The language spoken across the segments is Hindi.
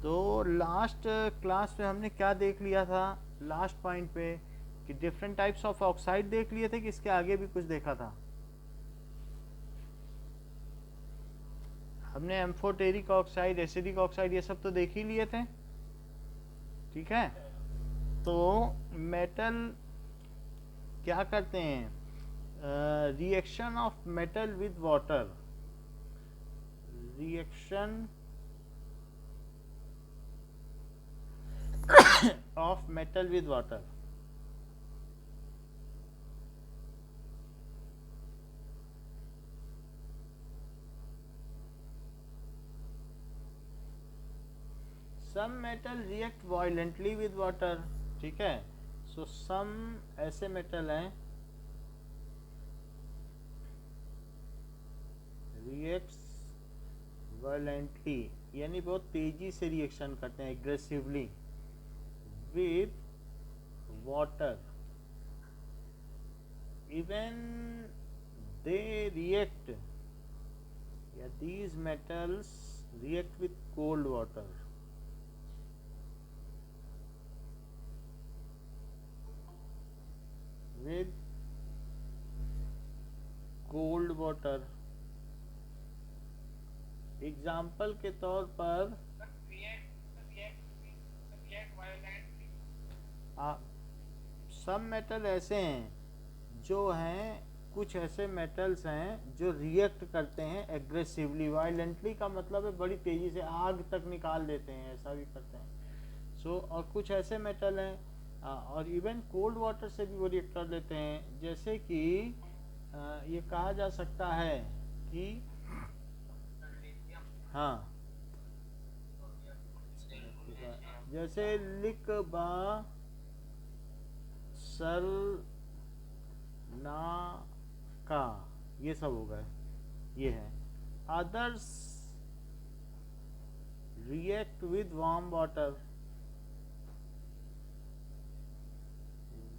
तो लास्ट क्लास में हमने क्या देख लिया था, लास्ट पॉइंट पे, कि डिफरेंट टाइप्स ऑफ ऑक्साइड देख लिए थे, कि इसके आगे भी कुछ देखा था। हमने एम्फोटेरिक ऑक्साइड, एसिडिक ऑक्साइड, ये सब तो देख ही लिए थे। ठीक है, तो मेटल क्या करते हैं, reaction of metal with water, reaction of metal with water. Some metal react violently with water. ठीक है, सो सम ऐसे मेटल हैं रिएक्ट्स वायलेंटली, यानी बहुत तेजी से रिएक्शन करते हैं, aggressively, with water, even they react, या these metals react with cold water, with cold water। Example के तौर पर सब मेटल ऐसे हैं जो हैं, कुछ ऐसे मेटल्स हैं जो रिएक्ट करते हैं एग्रेसिवली, वायलेंटली का मतलब है बड़ी तेजी से आग तक निकाल देते हैं, ऐसा भी करते हैं। सो और कुछ ऐसे मेटल हैं और इवन कोल्ड वाटर से भी वो रिएक्ट कर लेते हैं, जैसे कि ये कहा जा सकता है कि हाँ, जैसे लिकबा सल ना का, ये सब हो गए, ये है। Others react with warm water,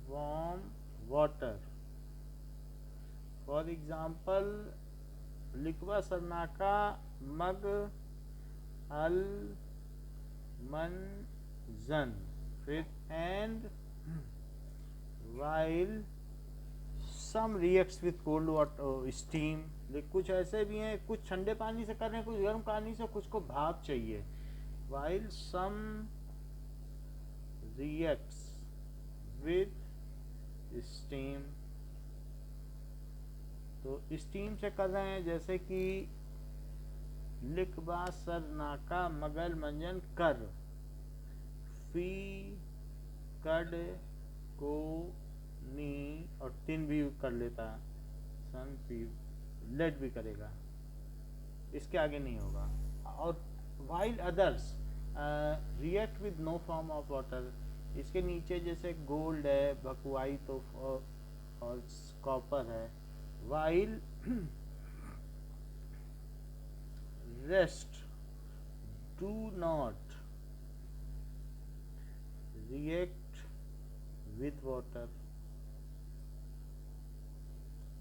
warm water, for example लिक्वा सरनाका, मग अल मनजन, फिर and while some reacts with cold water steam. कुछ ऐसे भी हैं, कुछ ठंडे पानी से कर रहे हैं, कुछ गर्म पानी से, कुछ को भाप चाहिए। While some reacts with steam, तो स्टीम से कर रहे हैं, जैसे कि लिकबा सरनाका मगल मंजन कर, फी कड को नी, और तीन भी कर लेता है, सन पी लेट भी करेगा, इसके आगे नहीं होगा। और while others react with no form of water, इसके नीचे जैसे गोल्ड है, बकवाई तो और कॉपर है। While rest do not react with water,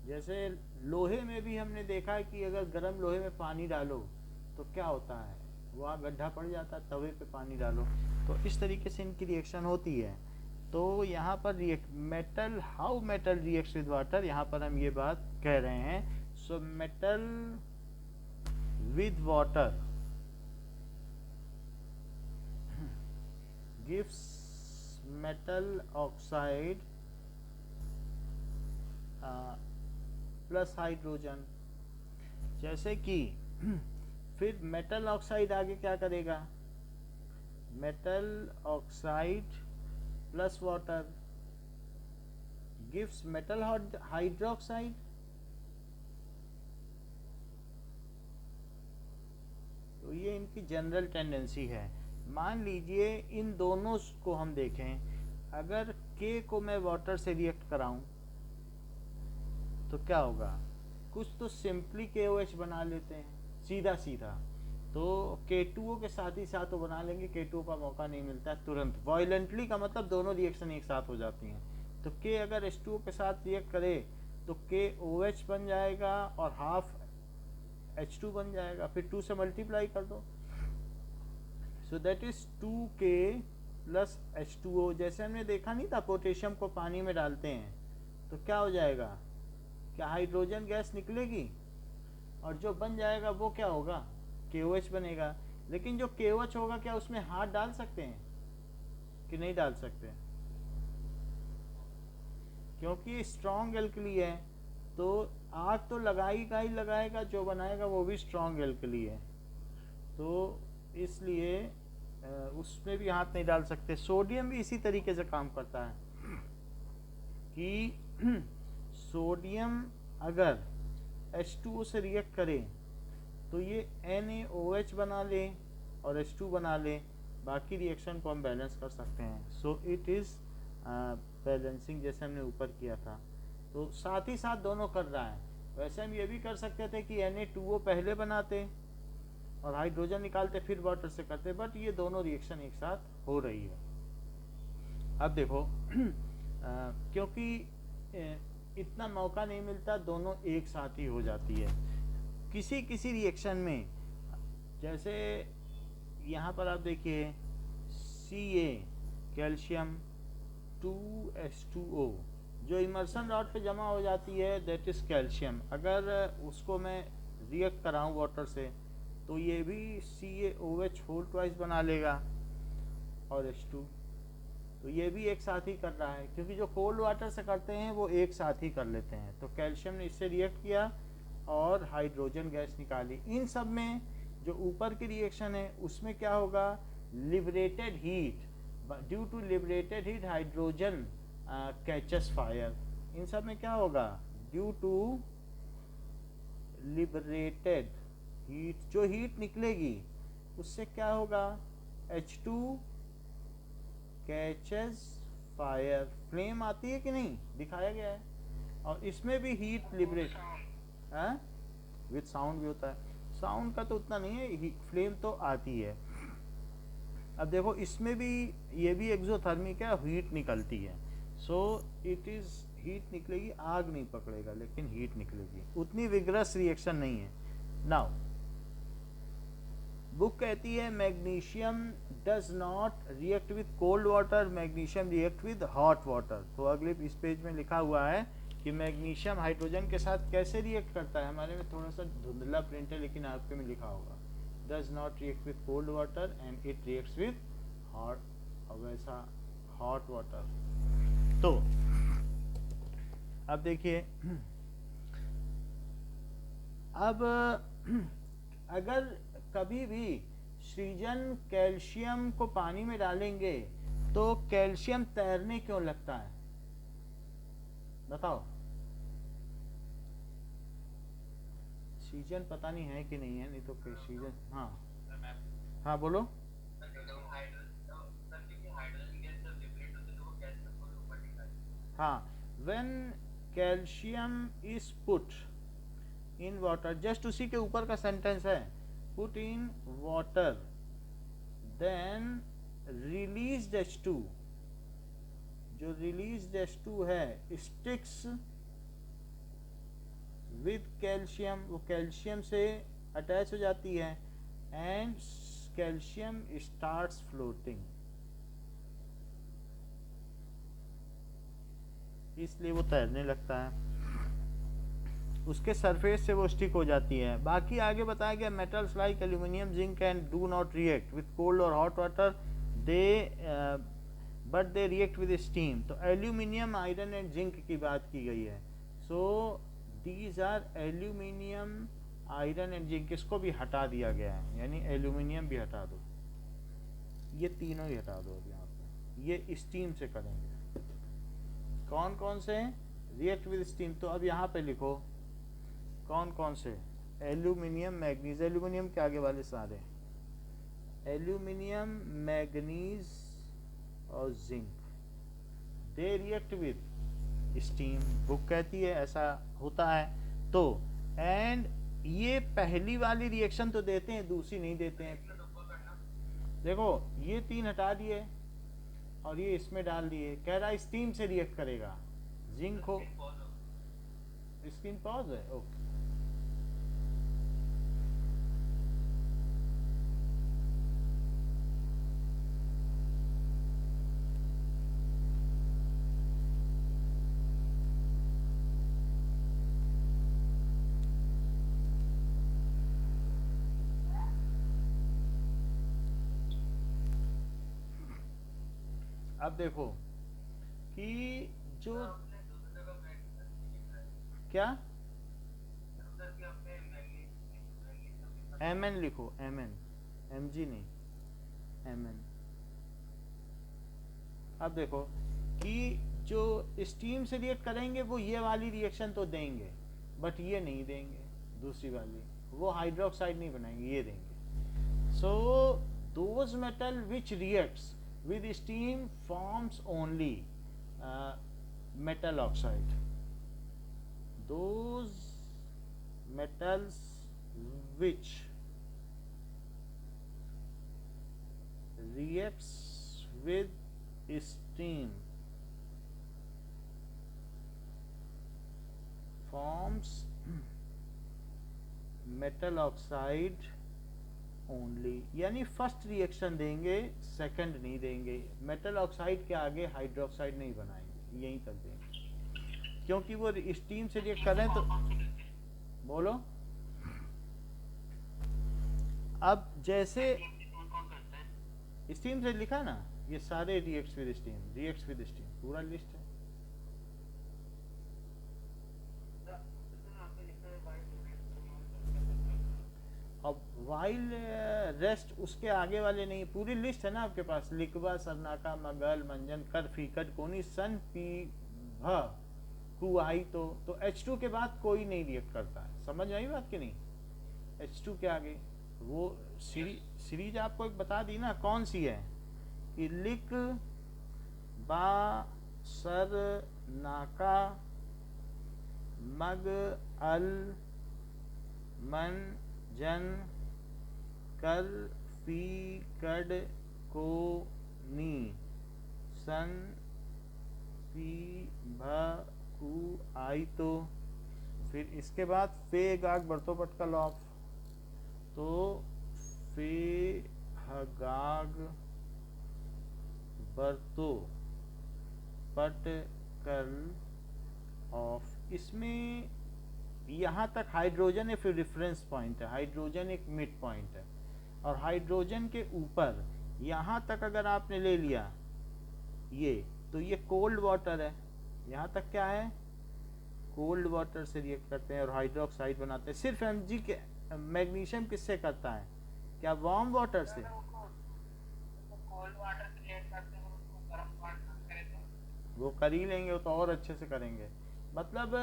जैसे लोहे में भी हमने देखा है कि अगर गर्म लोहे में पानी डालो तो क्या होता है, वहाँ गड्ढा पड़ जाता है, तवे पे पानी डालो, तो इस तरीके से इनकी रिएक्शन होती है। तो यहाँ पर metal, how metal reacts with water, यहाँ पर हम ये बात कह रहे हैं। So metal with water gives metal oxide plus hydrogen, जैसे कि फिर मेटल ऑक्साइड आगे क्या करेगा, metal oxide plus water gives metal hydroxide. तो ये इनकी जनरल टेंडेंसी है। मान लीजिए इन दोनों को हम देखें, अगर K को मैं वाटर से रिएक्ट कराऊं तो क्या होगा, कुछ तो सिंपली KOH बना लेते हैं सीधा सीधा, तो K2O के साथ ही साथ वो बना लेंगे, K2O का मौका नहीं मिलता है तुरंत। वायलेंटली का मतलब दोनों रिएक्शन एक साथ हो जाती हैं, तो K अगर H2O के साथ रिएक्ट करे तो KOH बन जाएगा और हाफ H2 बन जाएगा, फिर 2 से मल्टीप्लाई कर दो, so that is 2K plus H2O। जैसे हमने देखा नहीं था पोटेशियम को पानी में डालते हैं तो क्या हो जाएगा, क्या हाइड्रोजन गैस निकलेगी और जो बन जाएगा वो क्या होगा, KOH बनेगा। लेकिन जो KOH होगा क्या उसमें हाथ डाल सकते हैं कि नहीं डाल सकते, क्योंकि स्ट्रॉन्ग एल्कली है तो आग तो लगाएगा ही लगाएगा, जो बनाएगा वो भी स्ट्रॉन्ग एल्कली है, तो इसलिए उसमें भी हाथ नहीं डाल सकते। सोडियम भी इसी तरीके से काम करता है कि सोडियम अगर H2O से रिएक्ट करे तो ये NaOH बना ले और H2 बना ले, बाकी रिएक्शन को हम बैलेंस कर सकते हैं। सो इट इज़ बैलेंसिंग, जैसे हमने ऊपर किया था, तो साथ ही साथ दोनों कर रहा है। वैसे हम ये भी कर सकते थे कि Na2O पहले बनाते और हाइड्रोजन निकालते फिर वाटर से करते, बट ये दोनों रिएक्शन एक साथ हो रही है। अब देखो क्योंकि इतना मौका नहीं मिलता, दोनों एक साथ ही हो जाती है किसी किसी रिएक्शन में। जैसे यहाँ पर आप देखिए Ca कैल्शियम 2H2O जो इमर्सन रॉड पे जमा हो जाती है, दैट इज़ कैल्शियम। अगर उसको मैं रिएक्ट कराऊँ वाटर से तो ये भी CaOH होल ट्वाइस बना लेगा और H2, तो ये भी एक साथ ही कर रहा है, क्योंकि जो कोल्ड वाटर से करते हैं वो एक साथ ही कर लेते हैं। तो कैल्शियम ने इससे रिएक्ट किया और हाइड्रोजन गैस निकाली। इन सब में जो ऊपर की रिएक्शन है उसमें क्या होगा, liberated heat, due to liberated heat hydrogen catches fire. इन सब में क्या होगा, ड्यू टू लिबरेटेड हीट, जो हीट निकलेगी उससे क्या होगा, H2 कैचेस फायर, फ्लेम आती है कि नहीं, दिखाया गया है। और इसमें भी हीट लिबरेट है, विथ साउंड भी होता है। साउंड का तो उतना नहीं है, फ्लेम तो आती है। अब देखो इसमें भी ये भी एक्सोथर्मिक है, हीट निकलती है। सो इट इज हीट निकलेगी, आग नहीं पकड़ेगा लेकिन हीट निकलेगी, उतनी विग्रस रिएक्शन नहीं है। नाउ बुक कहती है magnesium does not react with cold water, magnesium react with hot water. तो अगले इस पेज में लिखा हुआ है कि मैग्नीशियम हाइड्रोजन के साथ कैसे रिएक्ट करता है। हमारे में थोड़ा सा धुंधला प्रिंट है लेकिन आपके में लिखा होगा does not react with cold water and it reacts with hot, वैसा हॉट वाटर। तो अब देखिए, अब अगर कभी भी सृजन कैल्शियम को पानी में डालेंगे तो कैल्शियम तैरने क्यों लगता है, बताओ। सृजन पता नहीं है कि नहीं है, नहीं तो सृजन, हाँ हाँ बोलो। हाँ, when calcium is put in water, just उसी के ऊपर का सेंटेंस है, put in water then released H2, जो released H2 है sticks with calcium, वो कैल्शियम से अटैच हो जाती है and calcium starts floating, इसलिए वो तैरने लगता है, उसके सरफेस से वो स्टिक हो जाती है। बाकी आगे बताया गया metals like aluminium zinc and do not react with cold और hot water, they but they react with steam. तो एल्यूमिनियम आयरन एंड जिंक की बात की गई है। So these are aluminium iron and zinc, इसको भी हटा दिया गया है, यानी एल्यूमिनियम भी हटा दो, ये तीनों ही हटा दो। अब यहाँ पे ये स्टीम से करेंगे, कौन कौन से रिएक्ट विद स्टीम, तो अब यहाँ पे लिखो कौन कौन से, एल्यूमिनियम मैग्नीज, एल्यूमिनियम के आगे वाले सारे, एल्यूमिनियम मैग्नीज और zinc, they react with steam, book कहती है ऐसा होता है। तो एंड ये पहली वाली रिएक्शन तो देते हैं, दूसरी नहीं देते हैं। देखो ये तीन हटा दिए और ये इसमें डाल दिए, कह रहा है स्टीम से रिएक्ट करेगा, जिंक हो, स्क्रीन पॉज है, ओके। अब देखो कि जो क्या एम एन लिखो, एम एन, एम जी नहीं, एम एन। अब देखो कि जो स्टीम से रिएक्ट करेंगे वो ये वाली रिएक्शन तो देंगे, बट ये नहीं देंगे, दूसरी वाली वो हाइड्रोक्साइड नहीं बनाएंगे, ये देंगे। So those metal which reacts with steam forms only metal oxide. Those metals which reacts with steam forms metal oxide only, यानी फर्स्ट रिएक्शन देंगे, सेकंड नहीं देंगे। मेटल ऑक्साइड के आगे हाइड्रोक्साइड नहीं बनाएंगे, यहीं तक देंगे, क्योंकि वो स्टीम से रिएक्ट कर रहे हैं। तो बोलो, अब जैसे स्टीम से लिखा ना, ये सारे reacts with steam, reacts with steam पूरा लिस्ट है। अब वाइल रेस्ट उसके आगे वाले नहीं, पूरी लिस्ट है ना आपके पास, लिकवा, सरनाका, मगल, मंजन, कर, फीकट, कोनी, सन, पी, भ, कुआई। तो H2 के बाद कोई नहीं रिएक्ट करता है, समझ आई बात कि नहीं? H2 के आगे वो सीरीज आपको एक बता दी ना, कौन सी है कि लिक, बा, सर, नाका, मग, अल, मन, जन, कर, फी, कड, को, नी, सन, पी, भ, कु, आई। तो फिर इसके बाद फे, गाग, बर्तो, पट का लॉफ। तो फे, हगाग, बर्तो, पट, कल, ऑफ। इसमें यहाँ तक हाइड्रोजन है, फिर रेफरेंस पॉइंट है, हाइड्रोजन एक मिड पॉइंट है, और हाइड्रोजन के ऊपर यहाँ तक अगर आपने ले लिया ये, तो ये कोल्ड वाटर है। यहाँ तक क्या है, कोल्ड वाटर से रिएक्ट करते हैं और हाइड्रोक्साइड बनाते हैं। सिर्फ Mg के मैग्नीशियम किससे करता है, क्या वार्म वाटर से? वो कर ही लेंगे, वो तो और अच्छे से करेंगे। मतलब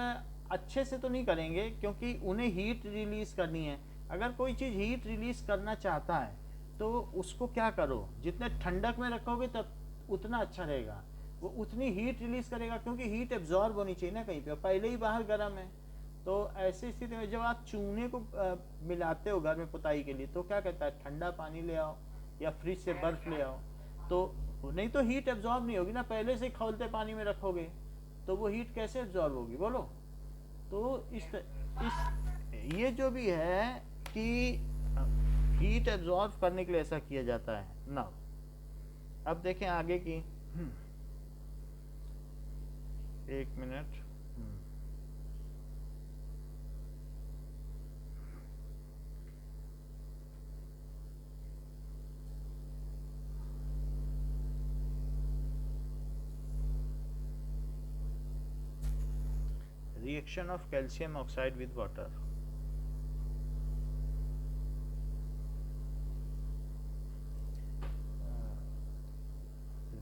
अच्छे से तो नहीं करेंगे, क्योंकि उन्हें हीट रिलीज करनी है। अगर कोई चीज़ हीट रिलीज करना चाहता है तो उसको क्या करो, जितने ठंडक में रखोगे तब उतना अच्छा रहेगा, वो उतनी हीट रिलीज करेगा, क्योंकि हीट एब्जॉर्ब होनी चाहिए ना कहीं पे, पहले ही बाहर गर्म है। तो ऐसी स्थिति में जब आप चूने को मिलाते हो घर में पुताई के लिए, तो क्या कहता है, ठंडा पानी ले आओ या फ्रिज से बर्फ ले आओ, तो नहीं तो हीट एब्जॉर्ब नहीं होगी ना, पहले से खौलते पानी में रखोगे तो वो हीट कैसे एब्जॉर्ब होगी, बोलो। तो इस ये जो भी है कि हीट एब्जॉर्ब करने के लिए ऐसा किया जाता है ना। अब देखें आगे की, एक minute. Reaction of calcium oxide with water.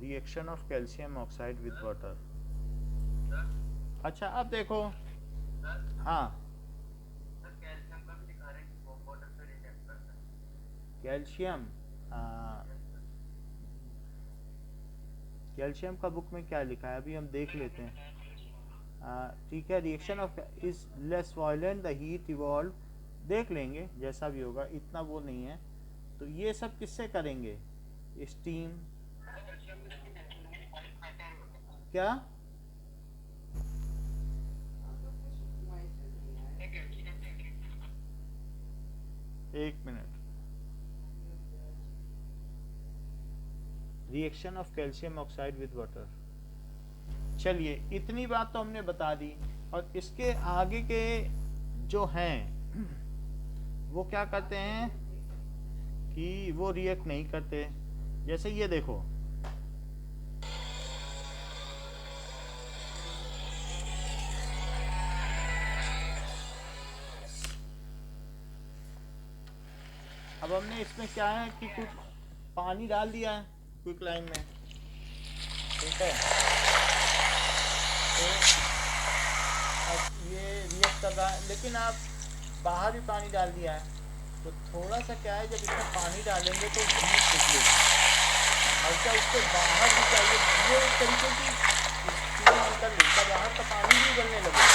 Reaction of calcium oxide with water. अच्छा अब देखो, हाँ कैल्शियम, कैल्शियम का बुक में क्या लिखा है अभी हम देख लेते हैं। ठीक है, reaction of is less violent, the heat evolve, देख लेंगे जैसा भी होगा, इतना वो नहीं है। तो ये सब किससे करेंगे, स्टीम, क्या एक minute, reaction of calcium oxide with water. चलिए इतनी बात तो हमने बता दी, और इसके आगे के जो हैं वो क्या करते हैं कि वो रिएक्ट नहीं करते। जैसे ये देखो, अब हमने इसमें क्या है कि कुछ पानी डाल दिया है क्विक लाइन में, ठीक है। तो अब ये रिएक्ट कर रहा है, लेकिन आप बाहर भी पानी डाल दिया है, तो थोड़ा सा क्या है, जब इसमें पानी डालेंगे तो हीट निकलेगी, और क्या उसके बाहर भी चाहिए, ये एक तरीके की स्टीम निकल रही है, बाहर का पानी भी उबलने लगेगा।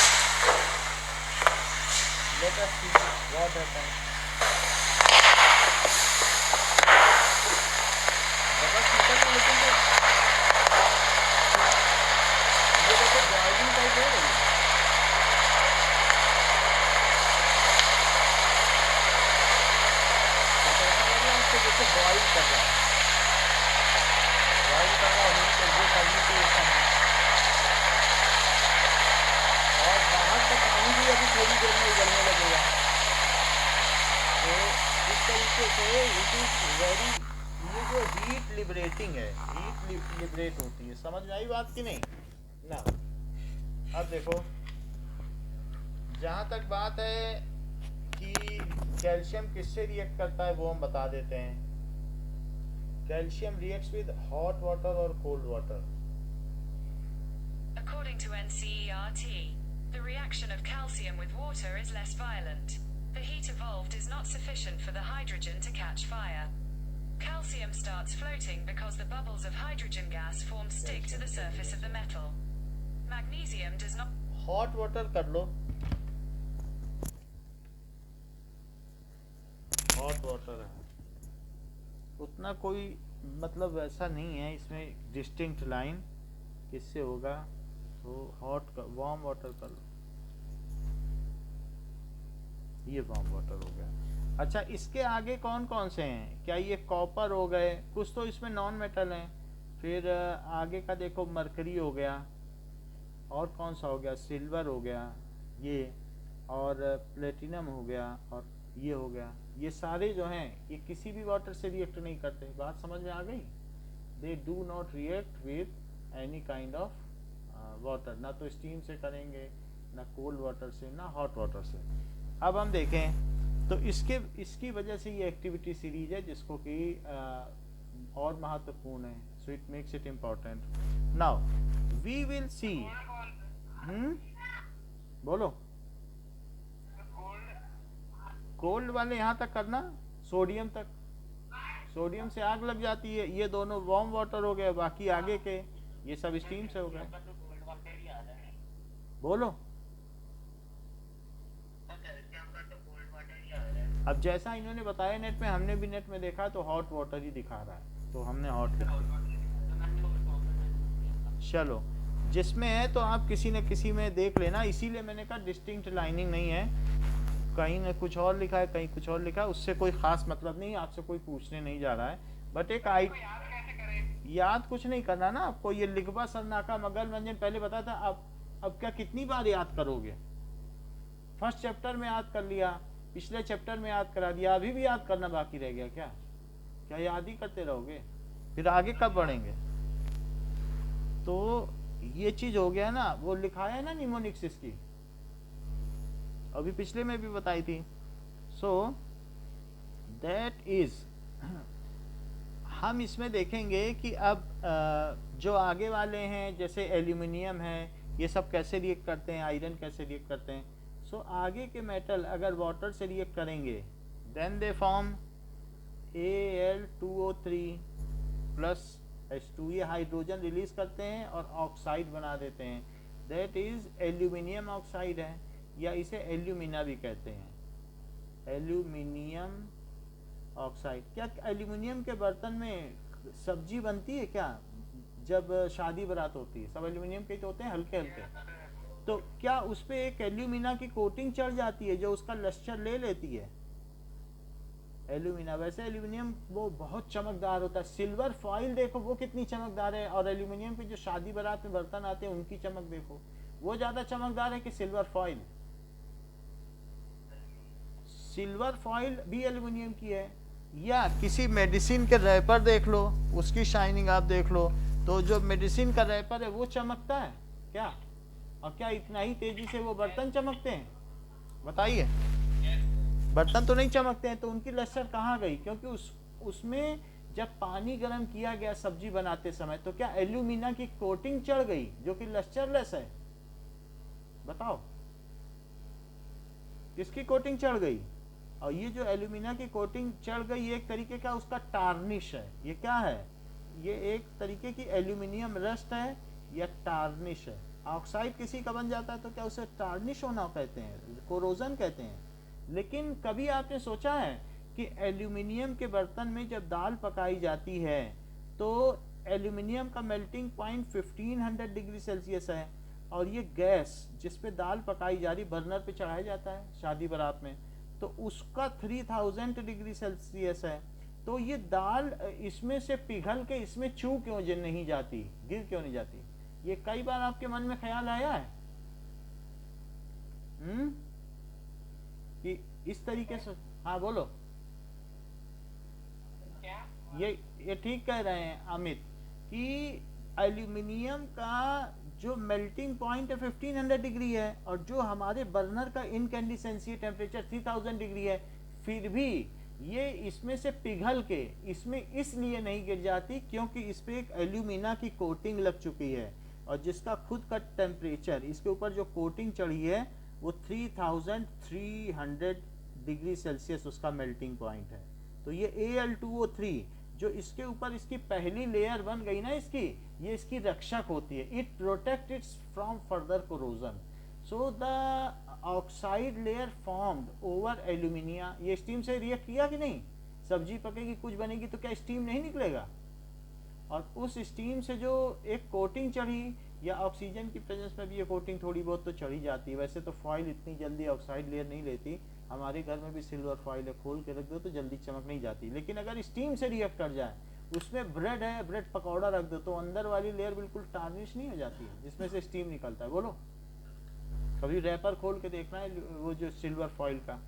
Late us see what happens. Bubbles निकल रही, लेकिन तो ये देखो बॉइलिंग टाइप हो रही है। तो ऐसा लग रहा है इसको जैसे बॉइल कर रहा है, बॉइल कर रहा हूँ, तो ये करनी चाहिए इस समय। और बाहर का पानी भी अभी थोड़ी देर में उबलने लगेगा। तो इस तरीके से इट इज वेरी, ये जो हीट लिबरेटिंग है, हीट लिबरेट होती है। समझ में आई बात कि नहीं ना? अब देखो, जहाँ तक बात है कि कैल्शियम किससे रिएक्ट करता है वो हम बता देते हैं। Calcium reacts with hot water और cold water. According to NCERT, the reaction of calcium with water is less violent. The heat evolved is not sufficient for the hydrogen to catch fire. Calcium starts floating because the bubbles of hydrogen gas form stick to the surface of the metal. Magnesium does not. Hot water कर लो, हॉट वाटर है, उतना कोई मतलब वैसा नहीं है इसमें डिस्टिंक्ट लाइन किससे होगा, तो हॉट का वार्म वाटर कर लो, ये वार्म वाटर हो गया। अच्छा, इसके आगे कौन कौन से हैं? क्या ये कॉपर हो गए, कुछ तो इसमें नॉन मेटल हैं, फिर आगे का देखो मरकरी हो गया, और कौन सा हो गया, सिल्वर हो गया ये, और प्लेटिनम हो गया, और ये हो गया। ये सारे जो हैं ये किसी भी वाटर से रिएक्ट नहीं करते। बात समझ में आ गई? They do not react with any kind of water, ना तो स्टीम से करेंगे, ना कोल्ड वाटर से, ना हॉट वाटर से। अब हम देखें तो इसकी वजह से ये एक्टिविटी सीरीज है जिसको कि और महत्वपूर्ण है, so it makes it important. Now we will see, बोलो, कोल्ड वाले यहाँ तक करना, सोडियम तक, सोडियम से आग लग जाती है। ये दोनों वार्म वाटर हो गए, बाकी आगे के ये सब स्टीम से हो गए। बोलो, अब जैसा इन्होंने बताया नेट में, हमने भी नेट में देखा तो हॉट वाटर ही दिखा रहा है, तो हमने हॉट लिख दिया। चलो, जिसमें है तो आप किसी न किसी में देख लेना, इसीलिए मैंने कहा डिस्टिंक्ट लाइनिंग नहीं है, कहीं न कुछ और लिखा है, कहीं कुछ और लिखा है, उससे कोई खास मतलब नहीं, आपसे कोई पूछने नहीं जा रहा है। बट एक याद कुछ नहीं करना ना आपको, ये लिखबा सरनाका मगल मंजन पहले पता था, अब क्या कितनी बार याद करोगे? फर्स्ट चैप्टर में याद कर लिया, पिछले चैप्टर में याद करा दिया, अभी भी याद करना बाकी रह गया क्या? क्या याद ही करते रहोगे? फिर आगे कब बढ़ेंगे? तो ये चीज हो गया ना, वो लिखाया है ना निमोनिक्स इसकी, अभी पिछले में भी बताई थी। सो दैट इज, हम इसमें देखेंगे कि अब जो आगे वाले हैं जैसे एल्यूमिनियम है, ये सब कैसे रिएक्ट करते हैं, आयरन कैसे रिएक्ट करते हैं। सो आगे के मेटल अगर वाटर से रिएक्ट करेंगे then they form Al2O3 plus H2, ये हाइड्रोजन रिलीज करते हैं और ऑक्साइड बना देते हैं, दैट इज एल्यूमिनियम ऑक्साइड है, या इसे एल्यूमिना भी कहते हैं, एल्यूमिनियम ऑक्साइड। क्या एल्यूमिनियम के बर्तन में सब्जी बनती है क्या? जब शादी बारात होती है सब एल्यूमिनियम के तो होते हैं, हल्के हल्के, तो क्या उस पर एक एल्यूमिना की कोटिंग चढ़ जाती है जो उसका लश्चर ले लेती है एल्यूमिना। वैसे एल्यूमिनियम वो बहुत चमकदार होता है, सिल्वर फॉइल देखो वो कितनी चमकदार है, और एल्यूमिनियम के जो शादी बारात में बर्तन आते हैं उनकी चमक देखो, वो ज्यादा चमकदार है कि सिल्वर फॉइल? सिल्वर फॉइल भी एल्यूमिनियम की है, या किसी मेडिसिन के रैपर देख लो, उसकी शाइनिंग आप देख लो, तो जो मेडिसिन का रैपर है वो चमकता है क्या? और क्या इतना ही तेजी से वो बर्तन चमकते हैं? बताइए। बर्तन तो नहीं चमकते हैं, तो उनकी लश्कर कहाँ गई? क्योंकि उसमें जब पानी गर्म किया गया सब्जी बनाते समय, तो क्या एल्यूमिना की कोटिंग चढ़ गई जो कि लश्चरलेस है? बताओ, किसकी कोटिंग चढ़ गई? और ये जो एल्यूमिना की कोटिंग चढ़ गई, ये एक तरीके का उसका टार्निश है। ये क्या है? ये एक तरीके की एल्यूमिनियम रस्ट है या टार्निश है। ऑक्साइड किसी का बन जाता है तो क्या उसे टार्निश होना कहते हैं, कोरोजन कहते हैं। लेकिन कभी आपने सोचा है कि एल्यूमिनियम के बर्तन में जब दाल पकाई जाती है तो एल्यूमिनियम का मेल्टिंग पॉइंट 1500 डिग्री सेल्सियस है, और ये गैस जिस पे दाल पकाई जा रही बर्नर पे चढ़ाया जाता है शादी बारात में, तो उसका 3000 डिग्री सेल्सियस है। तो ये दाल इसमें से पिघल के इसमें चू क्यों नहीं जाती, गिर क्यों नहीं जाती? ये कई बार आपके मन में ख्याल आया है कि इस तरीके से? हाँ बोलो। ये ठीक कह रहे हैं अमित कि एल्यूमिनियम का जो मेल्टिंग पॉइंट है 1500 डिग्री है, और जो हमारे बर्नर का इनकैंडिसेंसी टेम्परेचर 3000 डिग्री है, फिर भी ये इसमें से पिघल के इसमें इसलिए नहीं गिर जाती क्योंकि इस पे एक एल्यूमिना की कोटिंग लग चुकी है, और जिसका खुद का टेम्परेचर, इसके ऊपर जो कोटिंग चढ़ी है वो 3300 डिग्री सेल्सियस उसका मेल्टिंग पॉइंट है। तो ये Al2O3 जो इसके ऊपर इसकी पहली लेयर बन गई ना इसकी, ये इसकी रक्षक होती है। It protect it's from further corrosion. So the oxide layer formed over alumina, ये स्टीम से रिएक्ट किया कि नहीं? सब्जी पकेगी, कुछ बनेगी, तो क्या स्टीम नहीं निकलेगा? और उस स्टीम से जो एक कोटिंग चढ़ी, या ऑक्सीजन की प्रेजेंस में भी ये कोटिंग थोड़ी बहुत तो चढ़ी जाती है। वैसे तो फॉइल इतनी जल्दी ऑक्साइड लेयर नहीं लेती, हमारे घर में भी सिल्वर फॉइल है, खोल के रख दो तो जल्दी चमक नहीं जाती। लेकिन अगर स्टीम से रिएक्ट कर जाए, उसमें ब्रेड है, ब्रेड पकौड़ा रख दो, तो अंदर वाली लेयर बिल्कुल टार्निश नहीं हो जाती है जिसमें से स्टीम निकलता है। बोलो, कभी रैपर खोल के देखना है वो जो सिल्वर फॉइल का।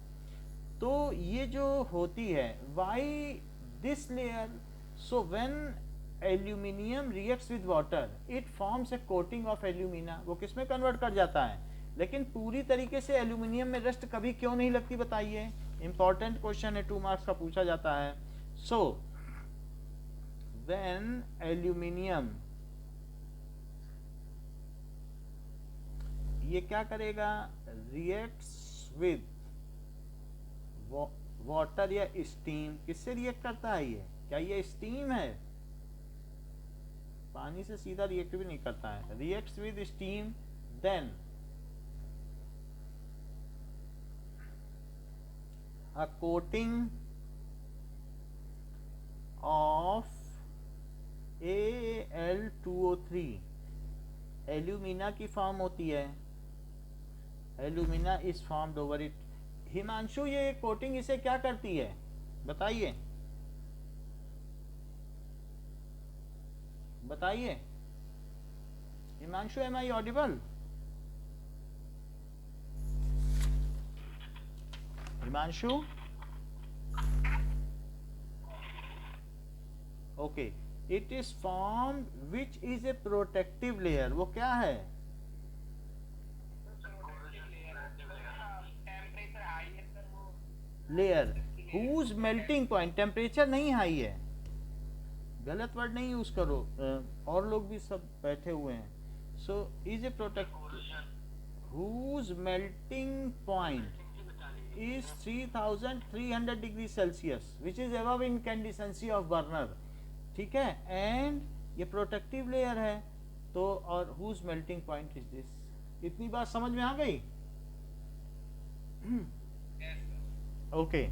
तो ये जो होती है, why this layer, so when aluminium reacts with water it forms a coating of alumina, वो किस में कन्वर्ट कर जाता है। लेकिन पूरी तरीके से एल्यूमिनियम में रस्ट कभी क्यों नहीं लगती, बताइए? इंपॉर्टेंट क्वेश्चन है, 2 मार्क्स का पूछा जाता है। सो व्हेन एल्यूमिनियम, ये क्या करेगा? रिएक्ट्स विद वाटर या स्टीम। किससे रिएक्ट करता है ये? क्या ये स्टीम है? पानी से सीधा रिएक्ट भी नहीं करता है। Reacts with steam, then a coating of Al2O3 alumina की फॉर्म होती है। Alumina is formed over it. Himanshu, ये कोटिंग इसे क्या करती है, बताइए बताइए। Himanshu, am I audible? Himanshu, okay. It is formed which is a protective layer. वो क्या है? Layer whose melting point, temperature नहीं हाई है, गलत वर्ड नहीं यूज करो, और लोग भी सब बैठे हुए हैं। So is a protective whose melting point is 3300 degree Celsius which is above incandescency of burner, ठीक है। एंड ये प्रोटेक्टिव लेयर है, तो और whose melting point is this. इतनी बात समझ में आ गई? ओके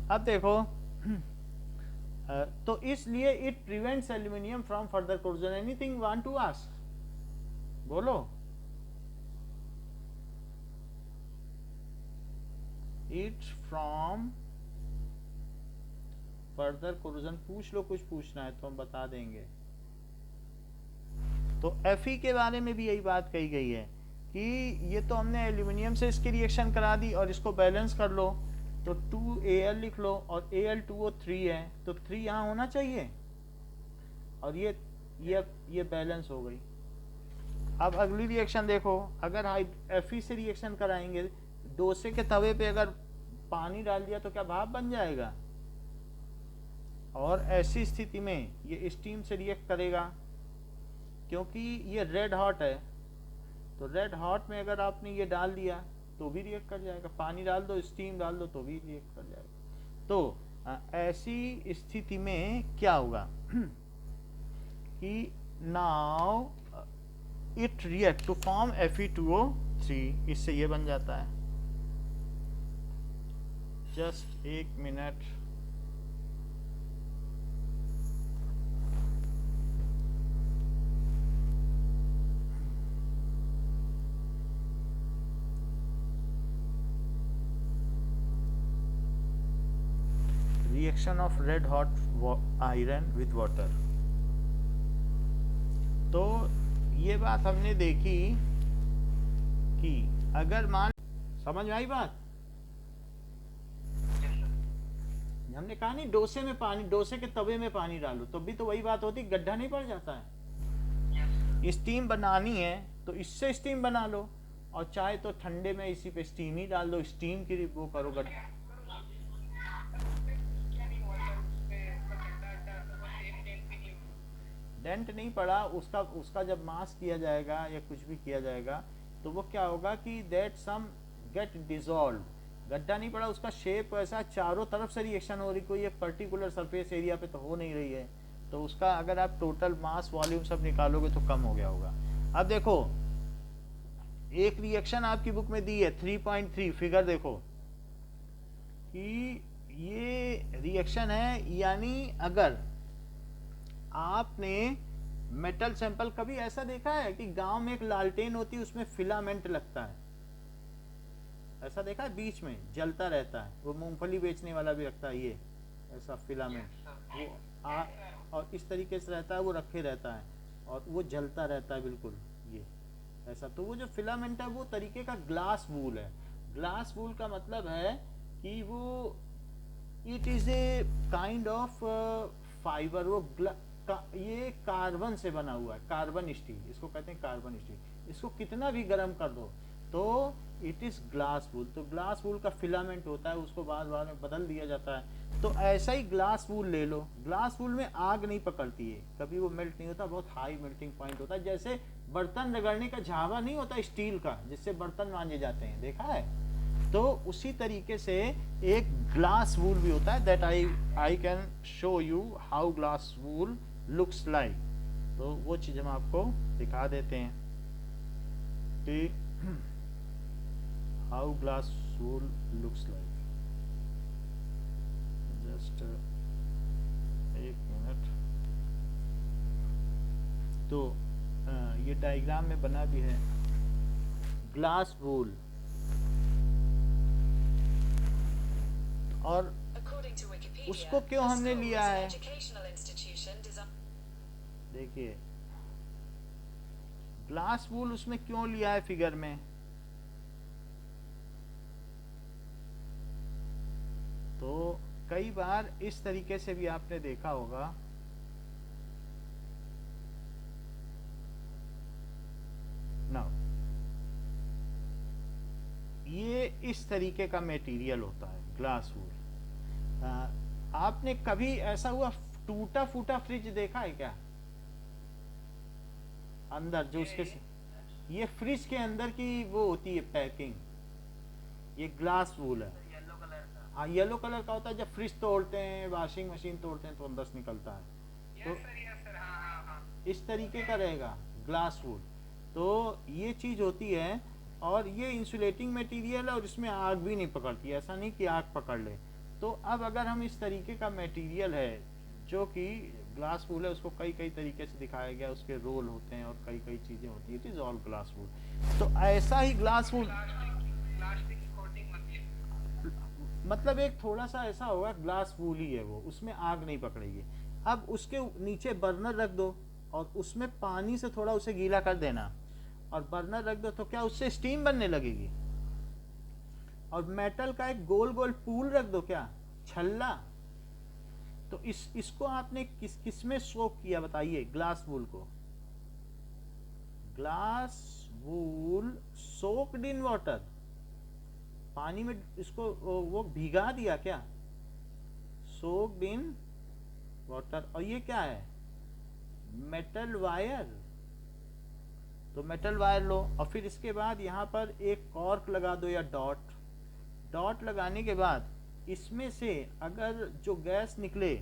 अब देखो, तो इसलिए it prevents aluminium from further corrosion. Anything want to ask? बोलो। इट फ्रॉम फर्दर कोरोजन, पूछ लो, कुछ पूछना है तो हम बता देंगे। तो Fe के बारे में भी यही बात कही गई है कि ये तो हमने एल्यूमिनियम से इसकी रिएक्शन करा दी, और इसको बैलेंस कर लो तो 2Al लिख लो, और Al2O3 है तो 3 यहाँ होना चाहिए, और ये बैलेंस हो गई। अब अगली रिएक्शन देखो, अगर Fe से रिएक्शन कराएंगे, डोसे के तवे पे अगर पानी डाल दिया तो क्या भाप बन जाएगा? और ऐसी स्थिति में ये स्टीम से रिएक्ट करेगा, क्योंकि ये रेड हॉट है। तो रेड हॉट में अगर आपने ये डाल दिया तो भी रिएक्ट कर जाएगा, पानी डाल दो, स्टीम डाल दो तो भी रिएक्ट कर जाएगा। तो ऐसी स्थिति में क्या होगा कि now it react to form Fe2O3, इससे ये बन जाता है। जस्ट एक minute, reaction of red hot iron with water. तो ये बात हमने देखी कि अगर मान, समझ में आई बात? हमने कहा नहीं डोसे में पानी, डोसे के तवे में पानी डालो तो भी तो वही बात होती, गड्ढा नहीं पड़ जाता है। स्टीम बनानी है तो इससे स्टीम बना लो, और चाहे तो ठंडे में इसी पे स्टीम ही डाल दो, स्टीम की वो करो गड्ढा। डेंट नहीं पड़ा, उसका जब मास किया जाएगा या कुछ भी किया जाएगा तो वो क्या होगा कि दैट सम गेट डिसॉल्व। गड्ढा नहीं पड़ा, उसका शेप ऐसा चारों तरफ से रिएक्शन हो रही, कोई एक पर्टिकुलर सरफेस एरिया पे तो हो नहीं रही है, तो उसका अगर आप टोटल मास वॉल्यूम सब निकालोगे तो कम हो गया होगा। अब देखो एक रिएक्शन आपकी बुक में दी है 3.3, फिगर देखो कि ये रिएक्शन है, यानी अगर आपने मेटल सैंपल, कभी ऐसा देखा है कि गांव में एक लालटेन होती है उसमें फिलामेंट लगता है, ऐसा देखा है? बीच में जलता रहता है, वो मूंगफली बेचने वाला भी रखता है ये ऐसा फिलामेंट, वो और इस तरीके से रहता है, वो रखे रहता है और वो जलता रहता है बिल्कुल ये ऐसा। तो वो जो फिलामेंट है वो तरीके का ग्लास वूल है। ग्लास वूल का मतलब है कि वो it is a kind of fibre, वो ये कार्बन से बना हुआ है, कार्बन स्टील इसको कहते हैं, कार्बन स्टील। इसको कितना भी गर्म कर दो तो इट इज ग्लास वूल। तो ग्लास वूल का फिलामेंट होता है, उसको बार बार में बदल दिया जाता है। तो ऐसा ही ग्लास वूल ले लो, ग्लास वूल में आग नहीं पकड़ती है, कभी वो मेल्ट नहीं होता, बहुत हाई मेल्टिंग पॉइंट होता है। जैसे बर्तन रगड़ने का झावा नहीं होता स्टील का, जिससे बर्तन मांजे जाते हैं, देखा है? तो उसी तरीके से एक ग्लास वूल भी होता है, that I can show you how glass wool looks like. तो वो चीज हम आपको दिखा देते हैं कि how glass wool looks like. Just एक मिनट। तो ये डायग्राम में बना भी है ग्लास वूल, और उसको क्यों हमने लिया है, देखिए ग्लास वूल उसमें क्यों लिया है फिगर में। तो कई बार इस तरीके से भी आपने देखा होगा, ना ये इस तरीके का मटेरियल होता है ग्लास वूल। आपने कभी ऐसा हुआ टूटा फूटा फ्रिज देखा है क्या? अंदर जो उसके, ये फ्रिज के अंदर की वो होती है पैकिंग, ये ग्लास वूल है। हाँ येलो कलर का होता है, जब फ्रिज तोड़ते हैं, वॉशिंग मशीन तोड़ते हैं तो अंदर से निकलता है। तो इस तरीके का रहेगा ग्लास वूल। तो ये चीज होती है, और ये इंसुलेटिंग मटेरियल है और इसमें आग भी नहीं पकड़ती, ऐसा नहीं कि आग पकड़ ले। तो अब अगर हम इस तरीके का मटेरियल है जो कि ग्लास वूल है, उसको कई कई तरीके से दिखाया गया, उसके रोल होते हैं और कई कई चीजें होती है, it is all glass wool. तो ऐसा ही ग्लास वूल मतलब एक थोड़ा सा ऐसा होगा, ग्लास वूल ही है वो, उसमें आग नहीं पकड़ेगी। अब उसके नीचे बर्नर रख दो और उसमें पानी से थोड़ा उसे गीला कर देना और बर्नर रख दो, तो क्या उससे स्टीम बनने लगेगी। और मेटल का एक गोल गोल पूल रख दो, क्या छल्ला। तो इसको आपने किस में सोक किया बताइए, ग्लास वूल को। Glass wool soaked in water, पानी में इसको वो भिगा दिया क्या, सोक्ड इन वाटर। और ये क्या है, मेटल वायर। तो मेटल वायर लो और फिर इसके बाद यहाँ पर एक कॉर्क लगा दो या डॉट। डॉट लगाने के बाद इसमें से अगर जो गैस निकले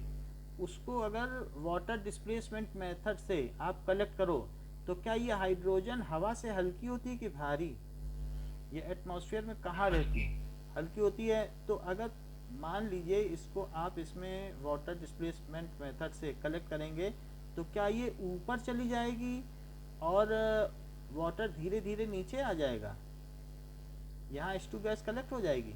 उसको अगर वाटर डिस्प्लेसमेंट मेथड से आप कलेक्ट करो तो क्या ये हाइड्रोजन हवा से हल्की होती है कि भारी, ये एटमॉस्फेयर में कहाँ रहती है, हल्की होती है। तो अगर मान लीजिए इसको आप इसमें वाटर डिस्प्लेसमेंट मेथड से कलेक्ट करेंगे तो क्या ये ऊपर चली जाएगी और वाटर धीरे धीरे नीचे आ जाएगा, यहाँ H2 गैस कलेक्ट हो जाएगी।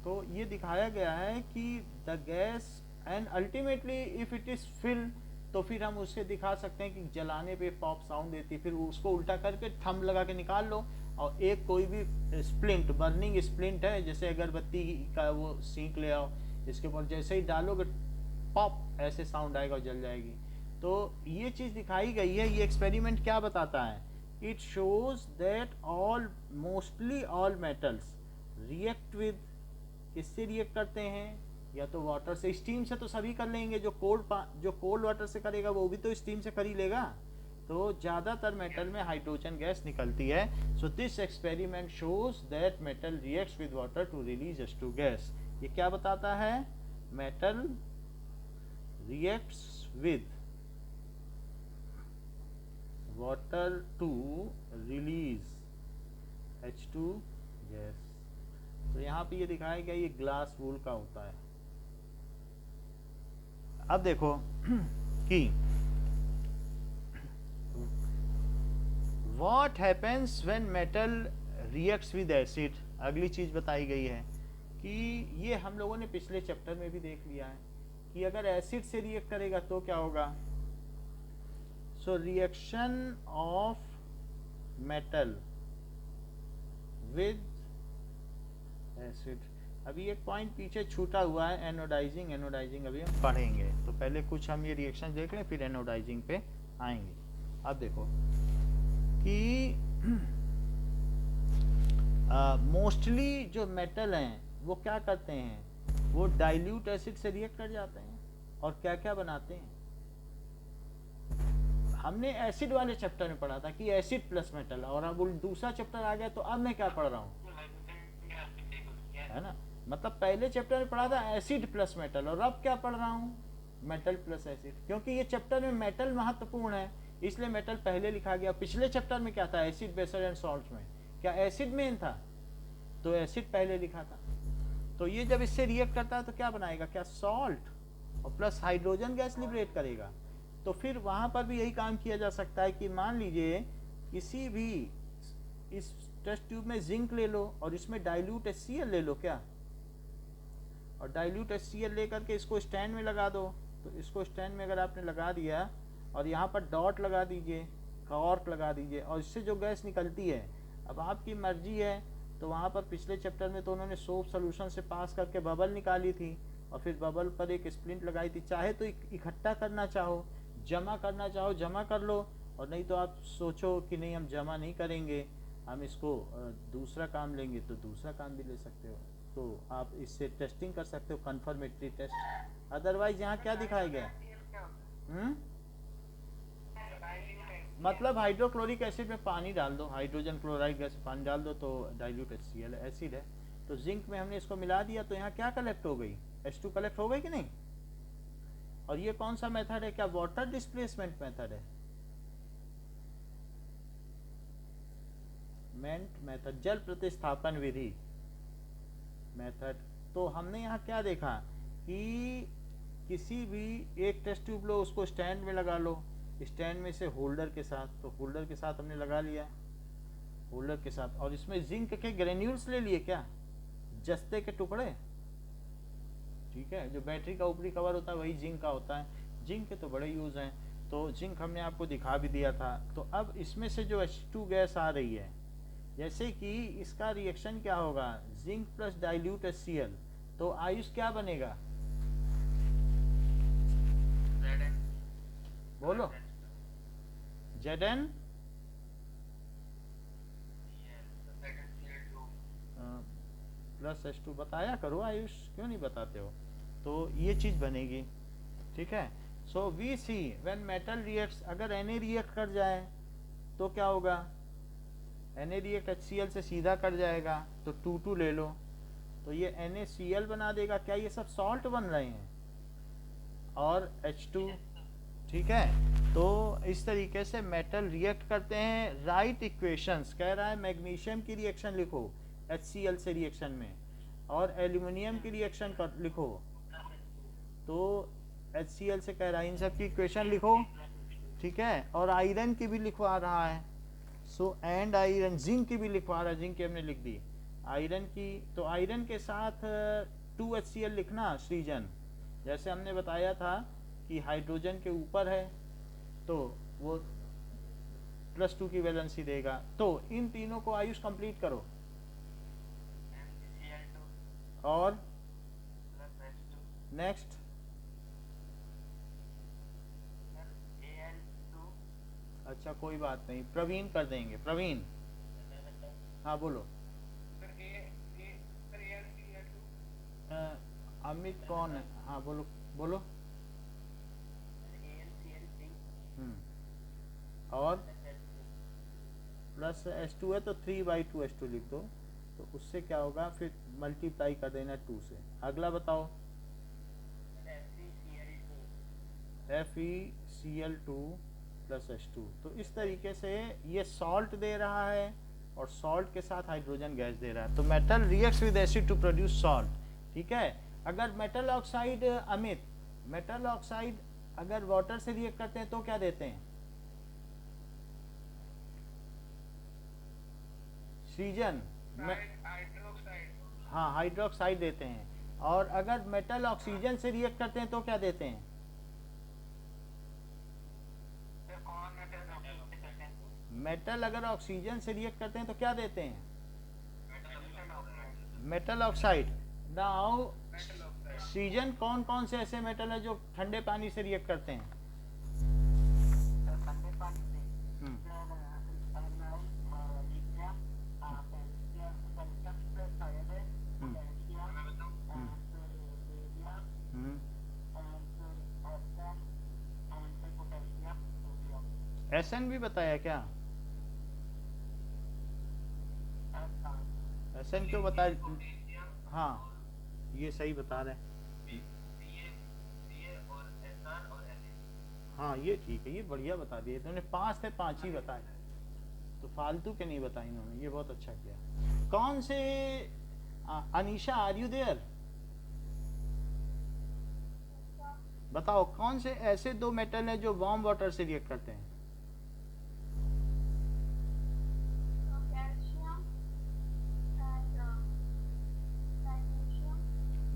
तो ये दिखाया गया है कि the gas and ultimately if it is fill, तो फिर हम उससे दिखा सकते हैं कि जलाने पे पॉप साउंड देती है, फिर उसको उल्टा करके थंब लगा के निकाल लो और एक कोई भी स्प्लिंट, बर्निंग स्प्लिंट है जैसे अगरबत्ती का वो सींक ले आओ, इसके ऊपर जैसे ही डालोगे पॉप ऐसे साउंड आएगा और जल जाएगी। तो ये चीज दिखाई गई है। ये एक्सपेरिमेंट क्या बताता है, it shows that all mostly all metals react with, किससे रिएक्ट करते हैं, या तो वाटर से, स्टीम से तो सभी कर लेंगे, जो कोल्ड वाटर से करेगा वो भी तो स्टीम से कर ही लेगा। तो ज्यादातर मेटल में हाइड्रोजन गैस निकलती है। So this experiment shows that metal reacts with water to release H2 gas. ये क्या बताता है, metal reacts with water to release H2 gas. तो यहाँ पे ये दिखाया गया ये ग्लास वूल का होता है। अब देखो कि what happens when metal reacts with acid. अगली चीज बताई गई है कि ये हम लोगों ने पिछले चैप्टर में भी देख लिया है कि अगर एसिड से रिएक्ट करेगा तो क्या होगा। So reaction of metal with acid. अभी एक पॉइंट पीछे छूटा हुआ है, एनोडाइजिंग। एनोडाइजिंग अभी हम पढ़ेंगे, तो पहले कुछ हम ये रिएक्शन देख लें फिर एनोडाइजिंग पे आएंगे। अब देखो कि मोस्टली जो मेटल हैं वो क्या करते हैं, वो डाइल्यूट एसिड से रिएक्ट कर जाते हैं और क्या क्या बनाते हैं। हमने एसिड वाले चैप्टर में पढ़ा था कि एसिड प्लस मेटल, और अब दूसरा चैप्टर आ गया तो अब मैं क्या पढ़ रहा हूँ, है ना। मतलब पहले चैप्टर में पढ़ा था एसिड प्लस मेटल और अब क्या पढ़ रहा हूँ, मेटल प्लस एसिड, क्योंकि ये चैप्टर में मेटल महत्वपूर्ण है इसलिए मेटल पहले लिखा गया। पिछले चैप्टर में क्या था, एसिड बेसल एंड सॉल्ट में क्या एसिड मेन था, तो एसिड पहले लिखा था। तो ये जब इससे रिएक्ट करता है तो क्या बनाएगा, क्या सॉल्ट, और प्लस हाइड्रोजन गैस लिबरेट करेगा। तो फिर वहां पर भी यही काम किया जा सकता है कि मान लीजिए किसी भी इस टेस्ट ट्यूब में जिंक ले लो और इसमें डाइल्यूट HCl ले लो क्या, और डाइल्यूट HCl लेकर के इसको स्टैंड में लगा दो। तो इसको स्टैंड में अगर आपने लगा दिया और यहाँ पर डॉट लगा दीजिए, कॉर्क लगा दीजिए, और इससे जो गैस निकलती है अब आपकी मर्जी है। तो वहाँ पर पिछले चैप्टर में तो उन्होंने सोप सोल्यूशन से पास करके बबल निकाली थी और फिर बबल पर एक स्प्लिंट लगाई थी। चाहे तो इकट्ठा करना चाहो, जमा करना चाहो जमा कर लो, और नहीं तो आप सोचो कि नहीं हम जमा नहीं करेंगे, हम इसको दूसरा काम लेंगे तो दूसरा काम भी ले सकते हो। तो आप इससे टेस्टिंग कर सकते हो, कंफर्मेटरी टेस्ट। अदरवाइज यहाँ क्या दिखाया गया, मतलब हाइड्रोक्लोरिक एसिड में पानी डाल दो, हाइड्रोजन क्लोराइड गैस पानी डाल दो तो डाइल्यूट HCl एसिड है। तो जिंक में हमने इसको मिला दिया तो यहाँ क्या कलेक्ट हो गई, H2 कलेक्ट हो गई कि नहीं। और ये कौन सा मेथड है, क्या वाटर डिस्प्लेसमेंट मेथड है, मेथड, जल प्रतिस्थापन विधि मेथड। तो हमने यहाँ क्या देखा कि किसी भी एक टेस्ट ट्यूब लो, उसको स्टैंड में लगा लो, स्टैंड में से होल्डर के साथ, तो होल्डर के साथ हमने लगा लिया, होल्डर के साथ, और इसमें जिंक के ग्रेन्यूल्स ले लिए क्या, जस्ते के टुकड़े, ठीक है। जो बैटरी का ऊपरी कवर होता है वही जिंक का होता है। जिंक के तो बड़े यूज हैं, तो जिंक हमने आपको दिखा भी दिया था। तो अब इसमें से जो H2 गैस आ रही है, जैसे कि इसका रिएक्शन क्या होगा, जिंक प्लस डाइल्यूट HCl, तो आयुष क्या बनेगा, बोलो, Zn प्लस H2 बताया करो आयुष, क्यों नहीं बताते हो। तो ये चीज़ बनेगी, ठीक है। So we see when metal reacts, अगर Na रिएक्ट कर जाए तो क्या होगा, Na रिएक्ट HCl से सीधा कर जाएगा तो 2,2 ले लो, तो ये NaCl बना देगा। क्या ये सब सॉल्ट बन रहे हैं और H2, ठीक है। तो इस तरीके से मेटल रिएक्ट करते हैं। राइट इक्वेशंस कह रहा है, मैग्नीशियम की रिएक्शन लिखो HCl से रिएक्शन में, और एल्यूमिनियम की रिएक्शन कर लिखो, तो HCl से कह रहा है इन सब की इक्वेशन लिखो, ठीक है। और आयरन की भी लिखवा रहा है, सो एंड आयरन, जिंक की भी लिखवा रहा है, जिंक की हमने लिख दी, आयरन की। तो आयरन के साथ 2HCl लिखना सृजन, जैसे हमने बताया था कि हाइड्रोजन के ऊपर है तो वो +2 की वैलेंसी देगा। तो इन तीनों को आयुष कंप्लीट करो, और नेक्स्ट अच्छा कोई बात नहीं, प्रवीण कर देंगे। प्रवीण, हाँ बोलो। अमित कौन है, हाँ बोलो बोलो। और प्लस H2 है तो 3/2 H2 लिख दो, तो उससे क्या होगा, फिर मल्टीप्लाई कर देना 2 से। अगला बताओ, FeCl2 + H2। तो इस तरीके से ये सॉल्ट दे रहा है और सॉल्ट के साथ हाइड्रोजन गैस दे रहा है। तो metal reacts with acid to produce salt, ठीक है। अगर metal oxide, Amit, metal oxide अगर वाटर से रिएक्ट करते हैं तो क्या देते हैं, सृजन, हाँ हाइड्रोक्साइड देते हैं। और अगर मेटल ऑक्सीजन से रिएक्ट करते हैं तो क्या देते हैं, मेटल अगर ऑक्सीजन से रिएक्ट करते हैं तो क्या देते हैं, मेटल ऑक्साइड। नाउ सृजन कौन कौन से ऐसे मेटल है जो ठंडे पानी से रिएक्ट करते हैं, SN भी बताया क्या, SN क्यों बताया, हाँ ये सही बता रहे हैं, हाँ ये ठीक है, ये बढ़िया बता दिए। इन्होंने 5 थे, 5 ही बताए, तो फालतू के नहीं बताए इन्होंने, ये बहुत अच्छा किया। कौन से, अनीशा आर यू देयर, बताओ कौन से ऐसे 2 मेटल हैं जो वार्म वाटर से रिएक्ट करते हैं,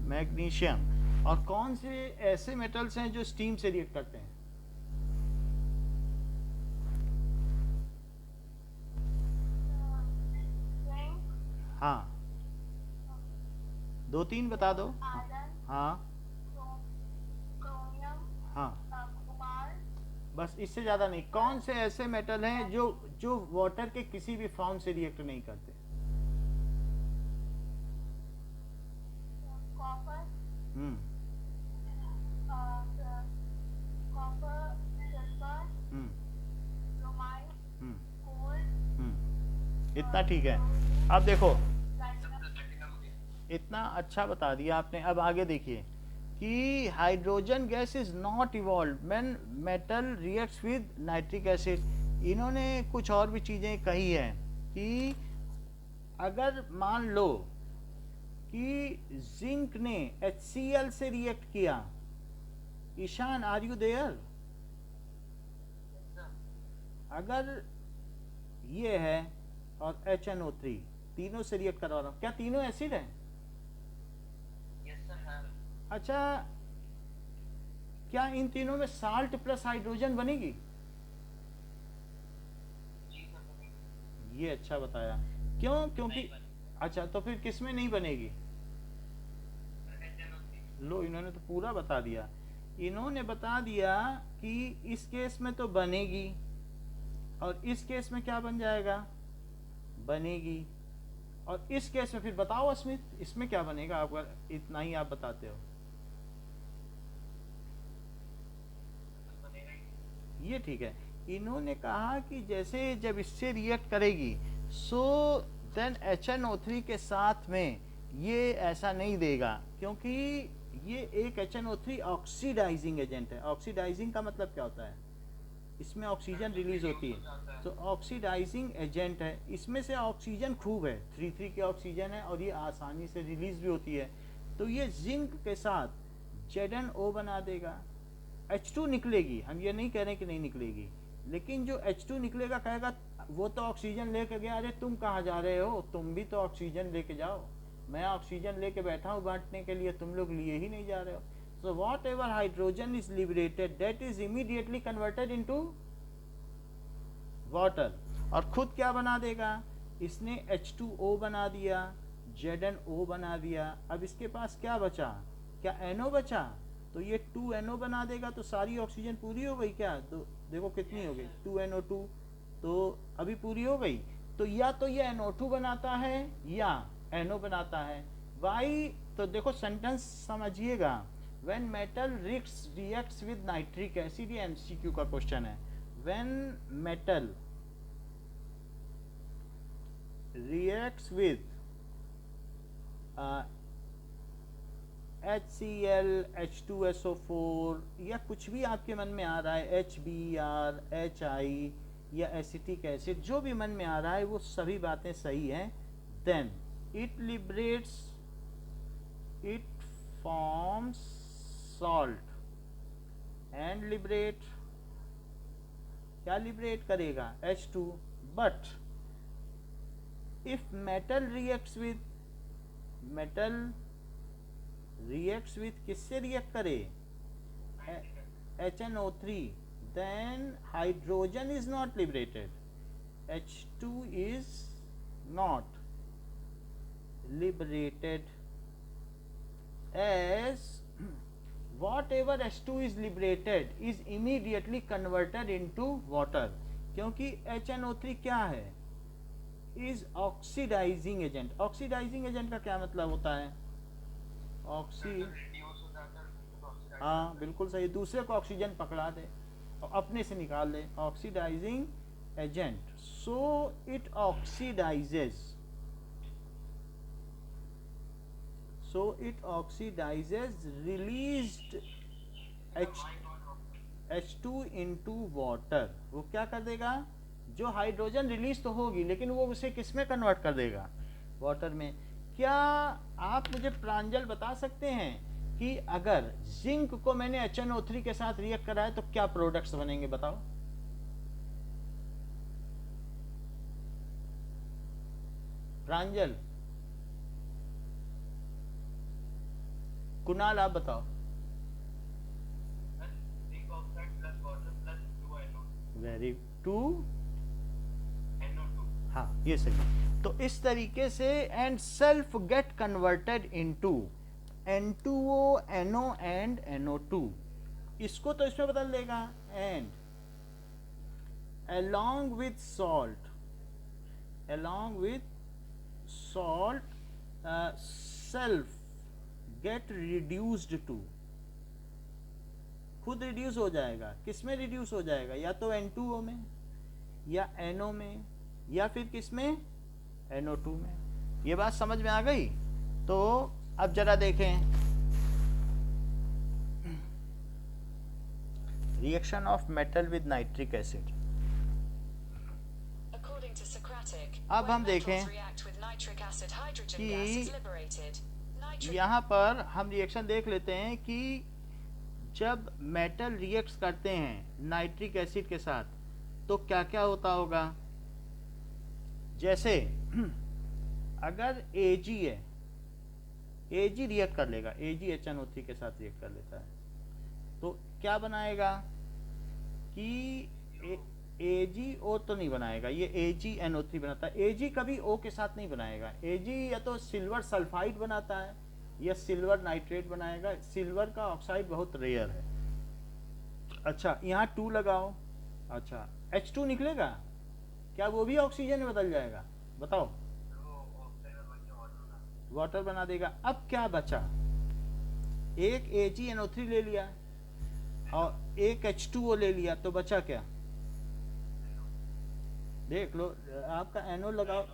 मैग्नीशियम। और कौन से ऐसे मेटल्स हैं जो स्टीम से रिएक्ट करते हैं, हाँ 2-3 बता दो, हाँ हाँ बस, इससे ज़्यादा नहीं। कौन से ऐसे मेटल हैं जो जो वाटर के किसी भी फॉर्म से रिएक्ट नहीं करते, इतना ठीक है। अब देखो, इतना अच्छा बता दिया आपने। अब आगे देखिए कि hydrogen gas is not evolve when metal reacts with nitric acid. इन्होंने कुछ और भी चीज़ें कही है कि अगर मान लो कि जिंक ने HCl से रिएक्ट किया, ईशान आर यू देयर, अगर ये है और HNO3 तीनों से रिएक्ट करवा रहा हूँ, क्या तीनों एसिड है, अच्छा क्या इन तीनों में साल्ट प्लस हाइड्रोजन बनेगी, ये अच्छा बताया। क्यों, क्योंकि अच्छा तो फिर किस में नहीं बनेगी, लो इन्होंने तो पूरा बता दिया। इन्होंने बता दिया कि इस केस में तो बनेगी और इस केस में क्या बन जाएगा, बनेगी। और इस केस में फिर बताओ अस्मित, इसमें क्या बनेगा? आप अगर इतना ही आप बताते हो, ये ठीक है। इन्होंने कहा कि जैसे जब इससे रिएक्ट करेगी, सो देन HNO3 के साथ में ये ऐसा नहीं देगा, क्योंकि ये एक HNO3 ऑक्सीडाइजिंग एजेंट है। ऑक्सीडाइजिंग का मतलब क्या होता है? इसमें ऑक्सीजन रिलीज होती है, तो ऑक्सीडाइजिंग एजेंट है। इसमें से ऑक्सीजन खूब है, 3 की ऑक्सीजन है, और ये आसानी से रिलीज भी होती है। तो ये जिंक के साथ ZnO बना देगा। H2 निकलेगी, हम ये नहीं कह रहे कि नहीं निकलेगी, लेकिन जो H2 निकलेगा कहेगा वो तो ऑक्सीजन लेके गया, अरे तुम कहाँ जा रहे हो, तुम भी तो ऑक्सीजन लेके जाओ, मैं ऑक्सीजन लेके बैठा हूँ बांटने के लिए, तुम लोग लिए ही नहीं जा रहे हो। So whatever hydrogen is liberated, that is immediately converted into water। और खुद क्या बना देगा? इसने H2O बना दिया, ZnO बना दिया। अब इसके पास क्या बचा? क्या NO बचा? तो ये 2NO बना देगा, तो सारी ऑक्सीजन पूरी हो गई क्या? तो देखो कितनी हो गई, 2NO2, तो अभी पूरी हो गई। तो या तो ये NO2 बनाता है या NO बनाता है। वाई? तो देखो सेंटेंस समझिएगा। When metal reacts with nitric acid, ये MCQ का क्वेश्चन है। When metal reacts with HCl, H2SO4 या कुछ भी आपके मन में आ रहा है, HBr, HI या एसिटिक एसिड, जो भी मन में आ रहा है वो सभी बातें सही हैं। Then it liberates, it forms salt and liberate, क्या लिबरेट करेगा? H2। but if metal reacts with किससे रिएक्ट करे? HNO3, then hydrogen is not liberated, H2 is not liberated, as whatever H2 is liberated is immediately converted into water। क्योंकि HNO3 क्या है? is oxidizing agent। oxidizing agent का क्या मतलब होता है? हाँ बिल्कुल सही, दूसरे को ऑक्सीजन पकड़ा दे और अपने से निकाल दे, oxidising agent. So it oxidises, released H2 into water। वो क्या कर देगा? जो हाइड्रोजन रिलीज तो होगी, लेकिन वो उसे किस में कन्वर्ट कर देगा? वाटर में। क्या आप मुझे प्रांजल बता सकते हैं कि अगर जिंक को मैंने HNO3 के साथ रिएक्ट कराया तो क्या प्रोडक्ट्स बनेंगे? बताओ। प्रांजल, कुणाल, आप बताओ। वेरी 2 हाँ ये सही। तो इस तरीके से and self get converted into N2O, NO and NO2। इसको तो इसमें बदल देगा, and along with salt self get reduced to, खुद रिड्यूस हो जाएगा। किस में रिड्यूस हो जाएगा? या तो N2O में, या NO में, या फिर किस में? NO2 में। ये बात समझ में आ गई? तो अब जरा देखें reaction of metal with nitric acid. अब हम देखें कि यहाँ पर हम रिएक्शन देख लेते हैं कि जब मेटल रिएक्ट करते हैं नाइट्रिक एसिड के साथ तो क्या क्या होता होगा। जैसे अगर Ag है, Ag रिएक्ट कर लेगा, Ag HNO3 के साथ रिएक्ट कर लेता है, तो क्या बनाएगा कि AgO तो नहीं बनाएगा, ये AgNO3 बनाता है। Ag कभी O के साथ नहीं बनाएगा। Ag या तो सिल्वर सल्फाइड बनाता है या सिल्वर नाइट्रेट बनाएगा। सिल्वर का ऑक्साइड बहुत रेयर है। अच्छा, यहाँ 2 लगाओ। अच्छा, H2 निकलेगा क्या? वो भी ऑक्सीजन में बदल जाएगा? बताओ। वाटर बना देगा। अब क्या बचा, एक AgNO3 ले लिया और एक H2O ले लिया, तो बचा क्या, देख लो, आपका NO लगाओ,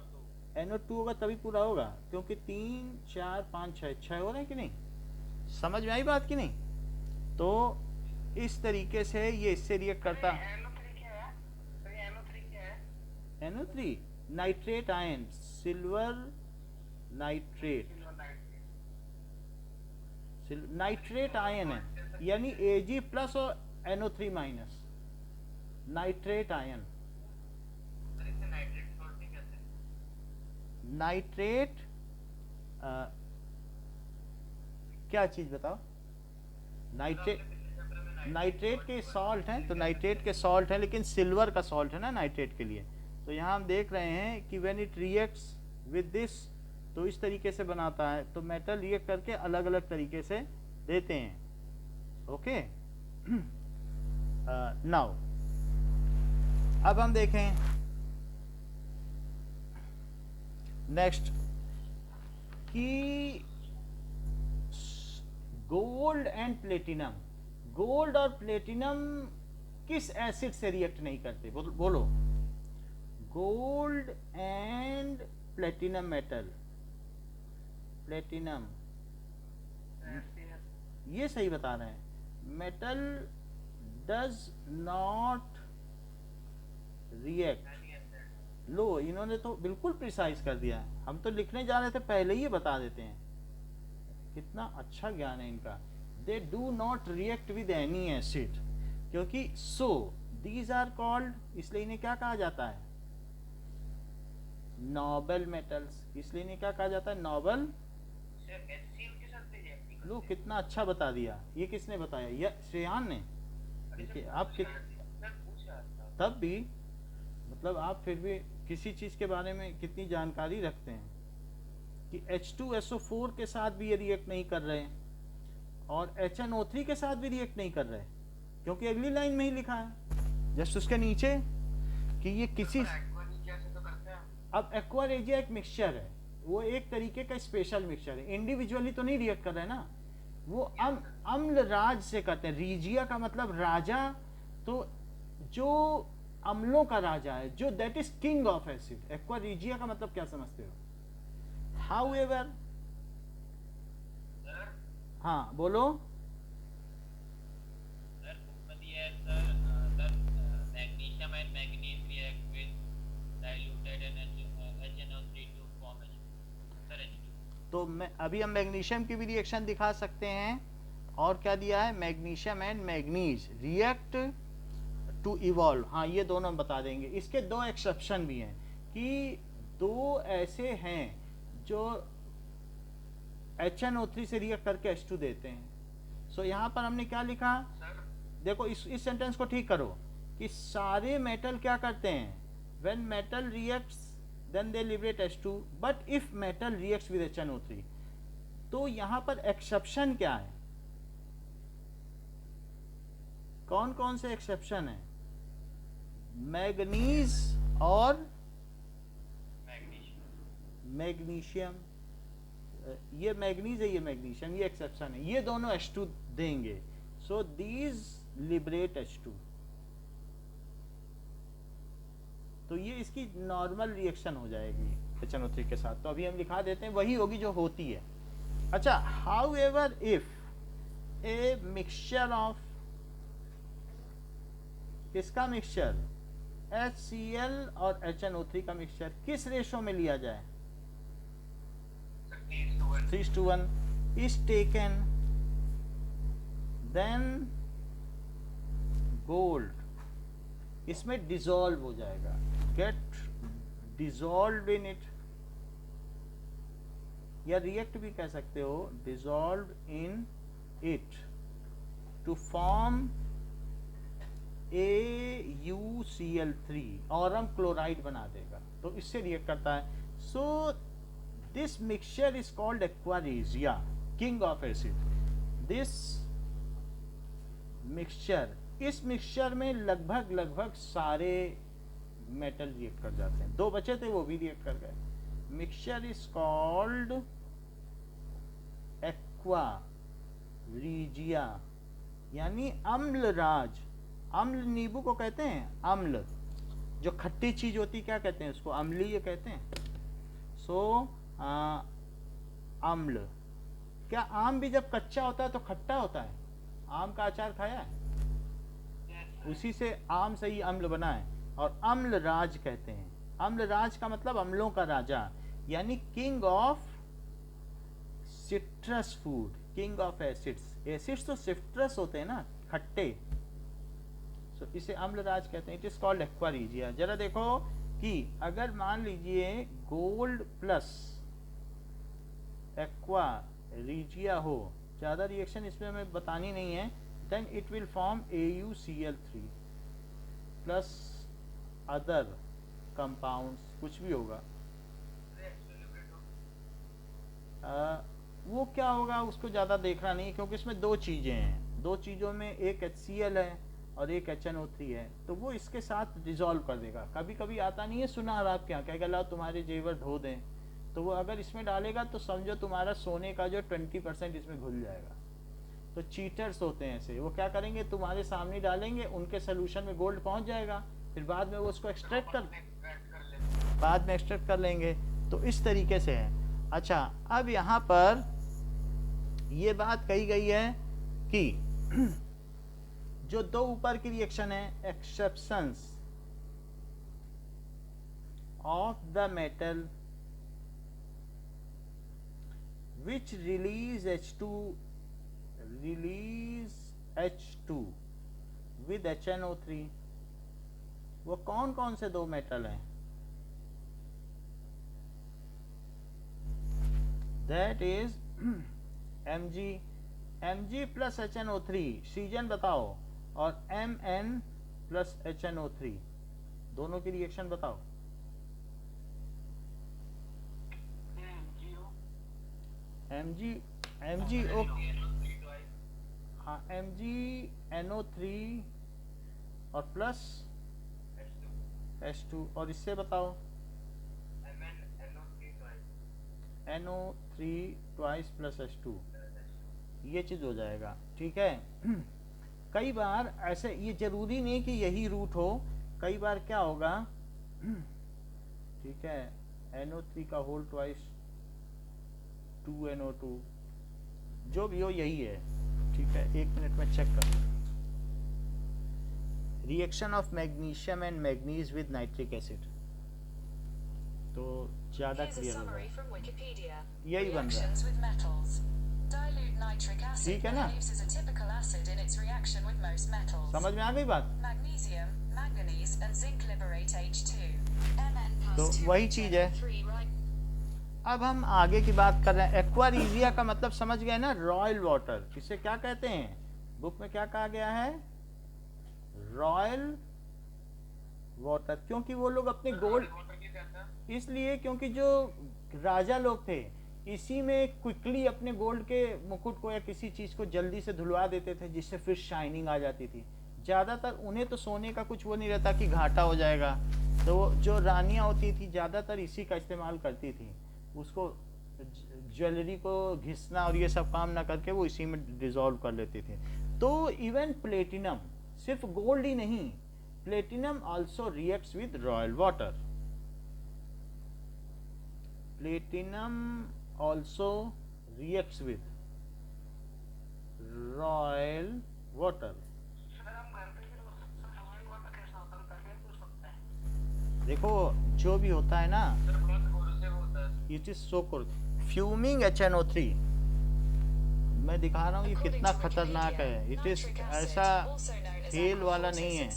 NO2 होगा तभी पूरा होगा, क्योंकि 3 4 5 6 हो रहा है कि नहीं, समझ में आई बात कि नहीं। तो इस तरीके से ये इससे रिएक्ट करता। NO3 nitrate ion, silver nitrate, nitrate ion है, यानी Ag प्लस और NO3 minus, nitrate ion. Nitrate क्या चीज बताओ, नाइट्रेट के सॉल्ट हैं, तो नाइट्रेट के सॉल्ट हैं, लेकिन सिल्वर का सॉल्ट है ना नाइट्रेट के लिए। तो यहाँ हम देख रहे हैं कि when it reacts with this, तो इस तरीके से बनाता है। तो मेटल रिएक्ट करके अलग अलग तरीके से देते हैं। ओके, नाउ अब हम देखें नेक्स्ट कि गोल्ड एंड प्लेटिनम, गोल्ड और प्लेटिनम किस एसिड से रिएक्ट नहीं करते, बोलो, gold and platinum metal, platinum, ये सही बता रहे हैं, मेटल डज नॉट रिएक्ट। लो, इन्होंने तो बिल्कुल प्रिसाइज कर दिया, हम तो लिखने जा रहे थे पहले ही बता देते हैं, कितना अच्छा ज्ञान है इनका। They do not react with any acid, क्योंकि सो दीज आर कॉल्ड, इसलिए इन्हें क्या कहा जाता है, नोबल मेटल्स, इसलिए इन्हें क्या कहा जाता है, नोबल। लो, कितना अच्छा बता दिया, ये किसने बताया, ये श्रेयान ने। देखिए आप तब भी मतलब आप फिर भी किसी चीज के बारे में कितनी जानकारी रखते हैं कि H2SO4 के साथ भी ये रिएक्ट नहीं कर रहे हैं और HNO3 के साथ भी रिएक्ट नहीं कर रहे, क्योंकि अगली लाइन में ही लिखा है जस्ट उसके नीचे कि ये किसी, अब एक्वा रेजिया एक मिक्सचर है, वो एक तरीके का स्पेशल मिक्सचर है, इंडिविजुअली तो नहीं रिएक्ट कर रहे ना, वो अम्ल राज से करते हैं। रीजिया का मतलब राजा, तो जो अम्लों का राजा है, जो that is king of acid. Aqua regia का मतलब क्या समझते हो, हाउएवर, हाँ बोलो, magnesium and manganese react with diluted HNO3 to form H2। तो अभी हम मैग्नीशियम की भी रिएक्शन दिखा सकते हैं, और क्या दिया है, magnesium and manganese react to evolve, हाँ ये दोनों हम बता देंगे। इसके दो एक्सेप्शन भी हैं कि दो ऐसे हैं जो HNO3 से रिएक्ट करके H2 देते हैं। सो यहाँ पर हमने क्या लिखा, देखो इस सेंटेंस को ठीक करो कि सारे मेटल क्या करते हैं, when metal reacts then they liberate H2, but if metal reacts with HNO3। तो यहाँ पर एक्सेप्शन क्या है, कौन कौन से एक्सेप्शन है, मैग्नीज और मैग्नीशियम, ये मैग्नीज है, ये मैग्नीशियम, ये एक्सेप्शन है, ये दोनों H2 देंगे। सो दीज लिबरेट H2, तो ये इसकी नॉर्मल रिएक्शन हो जाएगी HNO3 के साथ। तो अभी हम लिखा देते हैं, वही होगी जो होती है। अच्छा, how ever if a mixture of, किसका मिक्सचर, HCl और HNO3 का मिक्सचर किस रेशो में लिया जाए, 3:1 is taken, then gold इसमें डिसॉल्व हो जाएगा, get dissolved in it, या रिएक्ट भी कह सकते हो, dissolved in it to form AuCl3, और हम क्लोराइड बना देगा, तो इससे रिएक्ट करता है। So this mixture is called aqua regia, king of acid. This mixture, इस मिक्सचर में लगभग सारे मेटल रिएक्ट कर जाते हैं, दो बचे थे वो भी रिएक्ट कर गए। Mixture is called aqua regia, यानी अम्ल राज। अम्ल नींबू को कहते हैं अम्ल, जो खट्टी चीज होती क्या कहते हैं उसको, अम्लीय कहते हैं। सो अम्ल। क्या आम भी जब कच्चा होता है तो खट्टा होता है? आम का अचार खाया है? उसी से आम से ही अम्ल बना है, और अम्ल राज कहते हैं। अम्ल राज का मतलब अम्लों का राजा, यानी king of citrus food, king of acids. Acids तो सिट्रस होते हैं ना, खट्टे, तो इसे अम्ल राज कहते हैं। It is called aqua regia. जरा देखो कि अगर मान लीजिए गोल्ड प्लस एक्वा रीजिया हो, ज़्यादा रिएक्शन इसमें हमें बतानी नहीं है, then it will form AuCl3 plus other compounds, कुछ भी होगा। वो क्या होगा उसको ज़्यादा देखना नहीं, क्योंकि इसमें दो चीज़ें हैं, दो चीज़ों में एक HCl है और एक HNO3 है, तो वो इसके साथ डिजॉल्व कर देगा। कभी कभी आता नहीं है सुनार आपके यहाँ, कहेगा लाओ तुम्हारे जेवर धो दें, तो वो अगर इसमें डालेगा तो समझो तुम्हारा सोने का जो 20% इसमें घुल जाएगा। तो चीटर्स होते हैं ऐसे, वो क्या करेंगे, तुम्हारे सामने डालेंगे, उनके सोल्यूशन में गोल्ड पहुंच जाएगा, फिर बाद में वो उसको एक्सट्रैक्ट कर लेंगे। तो इस तरीके से है। अच्छा, अब यहाँ पर ये बात कही गई है कि जो दो ऊपर की रिएक्शन है, exceptions of the metal which release H2 with HNO3, वो कौन कौन से दो मेटल हैं? That is Mg plus HNO3, season बताओ, और Mn प्लस HNO3, दोनों की रिएक्शन बताओ। MgO, हाँ, MgNO3 और प्लस H2, और इससे बताओ NO3 ट्वाइस प्लस H2, ये चीज़ हो जाएगा। ठीक है। कई बार ऐसे, ये जरूरी नहीं कि यही रूट हो, कई बार क्या होगा, ठीक है, NO3 का होल ट्वाइस 2NO2, जो भी हो यही है। ठीक है, एक मिनट में चेक कर। Reaction of magnesium and manganese with nitric acid, तो ज्यादा क्लियर होगा, यही बन रहा है। ठीक है ना, समझ में आ गई बात? तो वही चीज है। अब हम आगे की बात कर रहे हैं। एक्वा रीजिया का मतलब समझ गए ना, रॉयल वाटर। इसे क्या कहते हैं, बुक में क्या कहा गया है, रॉयल वाटर। क्योंकि वो लोग अपने गोल्ड, इसलिए क्योंकि जो राजा लोग थे इसी में क्विकली अपने गोल्ड के मुकुट को या किसी चीज को जल्दी से धुलवा देते थे, जिससे फिर शाइनिंग आ जाती थी। ज्यादातर उन्हें तो सोने का कुछ वो नहीं रहता कि घाटा हो जाएगा, तो जो रानियां होती थी ज्यादातर इसी का इस्तेमाल करती थी। उसको ज्वेलरी को घिसना और ये सब काम ना करके वो इसी में डिसॉल्व कर लेती थी। तो इवन प्लेटिनम, सिर्फ गोल्ड ही नहीं, platinum also reacts with royal water. Platinum also reacts with royal water. देखो जो भी होता है ना, it is so fuming HNO3, मैं दिखा रहा हूँ ये कितना खतरनाक है। इट इज ऐसा खेल वाला नहीं है,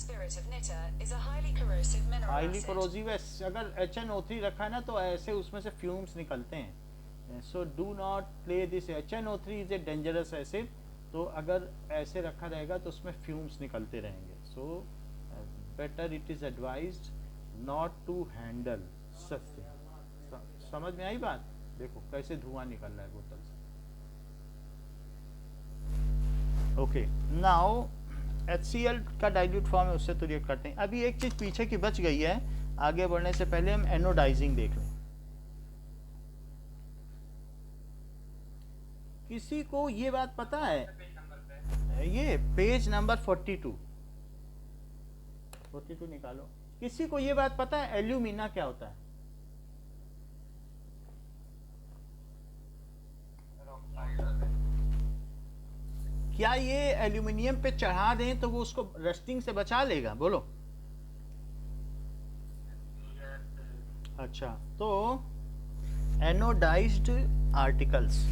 हाईली कोरोसिव है। अगर HNO3 रखा है ना तो ऐसे उसमें से फ्यूम्स निकलते हैं। So do not play this. HNO3 is a dangerous acid, तो अगर ऐसे रखा रहेगा तो उसमें फ्यूम्स निकलते रहेंगे। So better it is advised not to handle. समझ में आई बात? देखो कैसे धुआं निकल रहा है बोतल से। ओके, नाउ HCl का डाइल्यूट फॉर्म है, उससे तो रिएक्ट करते हैं। अभी एक चीज पीछे की बच गई है, आगे बढ़ने से पहले हम एनोडाइजिंग देख लें किसी को ये बात पता है? पेज नंबर पे ये पेज नंबर 42 निकालो। किसी को ये बात पता है एल्यूमिना क्या होता है? क्या ये एल्यूमिनियम पे चढ़ा दें तो वो उसको रस्टिंग से बचा लेगा? बोलो। अच्छा, तो एनोडाइज्ड आर्टिकल्स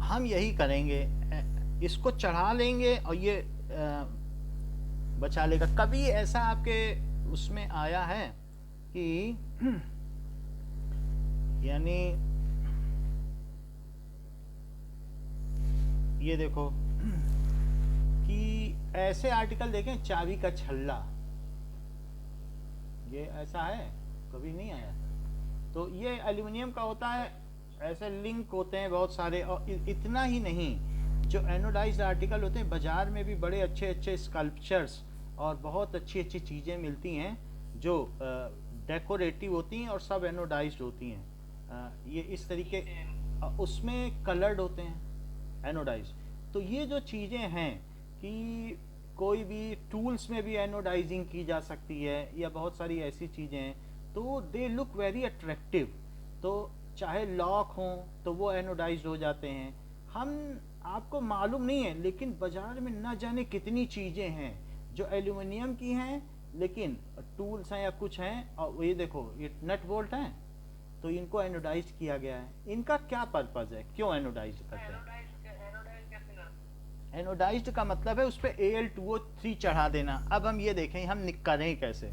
हम यही करेंगे, इसको चढ़ा लेंगे और ये बचा लेगा। कभी ऐसा आपके उसमें आया है कि यानी ये देखो कि ऐसे आर्टिकल देखें, चाबी का छल्ला, ये ऐसा है? कभी नहीं आया। तो ये एल्यूमिनियम का होता है, ऐसे लिंक होते हैं बहुत सारे। और इतना ही नहीं, जो एनोडाइज्ड आर्टिकल होते हैं, बाजार में भी बड़े अच्छे अच्छे स्कल्पचर्स और बहुत अच्छी अच्छी चीज़ें मिलती हैं जो डेकोरेटिव होती हैं और सब एनोडाइज्ड होती हैं। ये इस तरीके, उसमें कलर्ड होते हैं एनोडाइज। तो ये जो चीज़ें हैं कि कोई भी टूल्स में भी एनोडाइजिंग की जा सकती है या बहुत सारी ऐसी चीज़ें हैं, तो दे लुक वेरी अट्रैक्टिव। तो चाहे लॉक हों तो वो एनोडाइज्ड हो जाते हैं। हम आपको मालूम नहीं है, लेकिन बाजार में ना जाने कितनी चीज़ें हैं जो एल्यूमिनियम की हैं, लेकिन टूल्स हैं या कुछ हैं। और ये देखो, ये नट बोल्ट हैं, तो इनको एनोडाइज किया गया है। इनका क्या पर्पज़ है, क्यों एनोडाइज करते हैं? एनोडाइज्ड का मतलब है उस पर Al2O3 चढ़ा देना। अब हम ये देखें हम करें कैसे।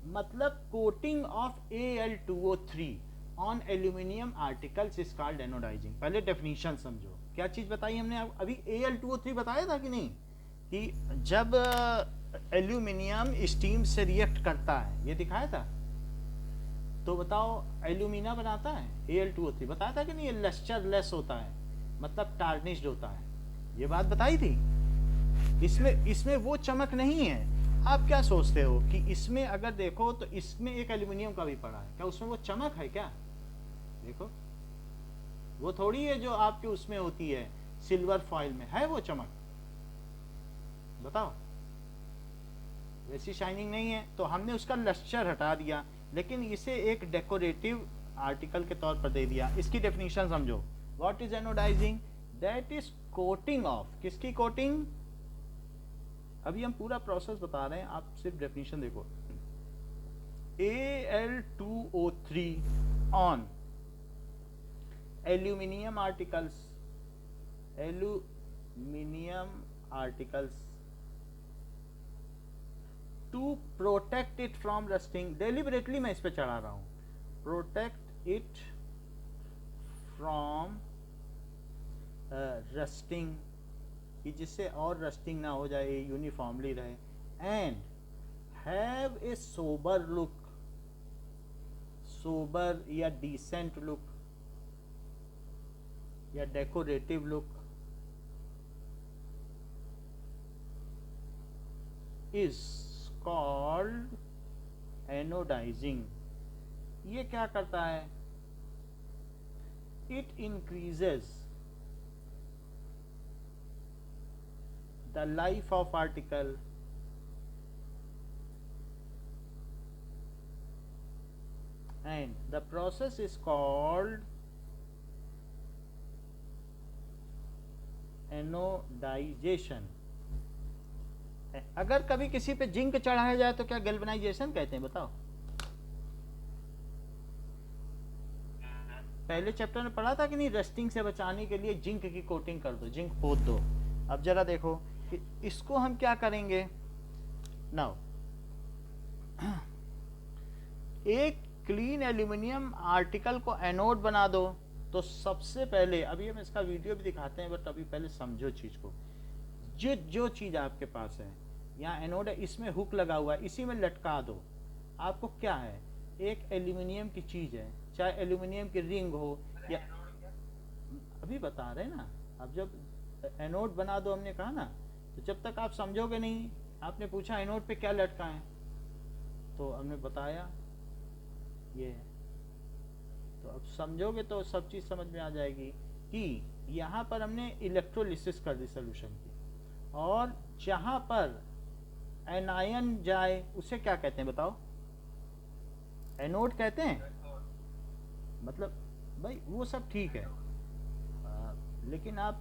मतलब coating of Al2O3 on aluminium articles is called anodising. पहले डेफिनेशन समझो, क्या चीज़ बताई हमने अभी? Al2O3 बताया था कि नहीं, कि जब एल्यूमिनियम स्टीम से रिएक्ट करता है, ये दिखाया था। तो बताओ, एल्यूमिना बनाता है Al2O3, बताया था कि नहीं? ये लस्टरलेस होता है, मतलब टार्निश्ड होता है, ये बात बताई थी। इसमें वो चमक नहीं है। आप क्या सोचते हो कि इसमें अगर देखो तो इसमें एक एल्यूमिनियम का भी पड़ा है, क्या उसमें वो चमक है क्या? देखो, वो थोड़ी है जो आपके उसमें होती है सिल्वर फॉइल में, है वो चमक? बताओ, वैसी शाइनिंग नहीं है। तो हमने उसका लस्टर हटा दिया, लेकिन इसे एक डेकोरेटिव आर्टिकल के तौर पर दे दिया। इसकी डेफिनेशन समझो। What is anodising? That is coating of, किसकी कोटिंग? अभी हम पूरा प्रोसेस बता रहे हैं, आप सिर्फ डेफिनेशन देखो। Al2O3 on aluminium articles, to protect it from rusting. Deliberately मैं इस पे चढ़ा रहा हूं, प्रोटेक्ट इट फ्रॉम रस्टिंग, कि जिससे और रस्टिंग ना हो जाए, यूनिफॉर्मली रहे। And have a sober look, sober या डिसेंट लुक या decorative look is called anodising. ये क्या करता है? It increases the life of article and the process is called anodization। अगर कभी किसी पे जिंक चढ़ाया जाए तो क्या गैल्वेनाइजेशन कहते हैं? बताओ। पहले चैप्टर में पढ़ा था कि नहीं? रस्टिंग से बचाने के लिए जिंक की कोटिंग कर दो, जिंक पोत दो। अब जरा देखो कि इसको हम क्या करेंगे। नाउ एक क्लीन एल्यूमिनियम आर्टिकल को एनोड बना दो, तो सबसे पहले, अभी हम इसका वीडियो भी दिखाते हैं, बट अभी पहले समझो चीज को। जो चीज आपके पास है, यहाँ एनोड है, इसमें हुक लगा हुआ है, इसी में लटका दो। आपको क्या है? एक एल्यूमिनियम की चीज है, चाहे एल्यूमिनियम की रिंग हो या, अभी बता रहे ना। अब जब एनोड बना दो, हमने कहा ना, तो जब तक आप समझोगे नहीं, आपने पूछा एनोड पे क्या लटका है, तो हमने बताया ये है। तो अब समझोगे तो सब चीज़ समझ में आ जाएगी कि यहाँ पर हमने इलेक्ट्रोलिसिस कर दी सोल्यूशन की, और जहाँ पर एनायन जाए उसे क्या कहते हैं बताओ? एनोड कहते हैं। मतलब भाई वो सब ठीक है, लेकिन आप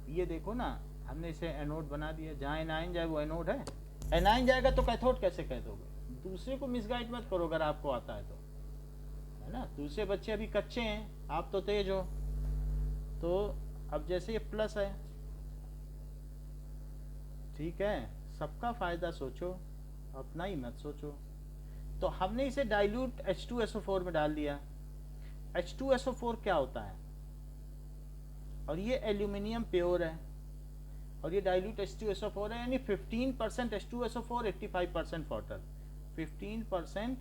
ये देखो ना, हमने इसे एनोड बना दिया, जहाँ एनायन जाए वो एनोड है। एनायन जाएगा तो कैथोड कैसे कह दोगे? दूसरे को मिसगाइड मत करो अगर आपको आता है तो, है ना। दूसरे बच्चे अभी कच्चे हैं, आप तो तेज हो। तो अब जैसे ये प्लस है, ठीक है, सबका फायदा सोचो, अपना ही मत सोचो। तो हमने इसे डाइल्यूट H2SO4 में डाल दिया। H2SO4 क्या होता है? और ये एल्यूमिनियम प्योर है, और ये डाइल्यूट H2SO4 है, यानी 15% H2SO4, 85% वाटर। 15%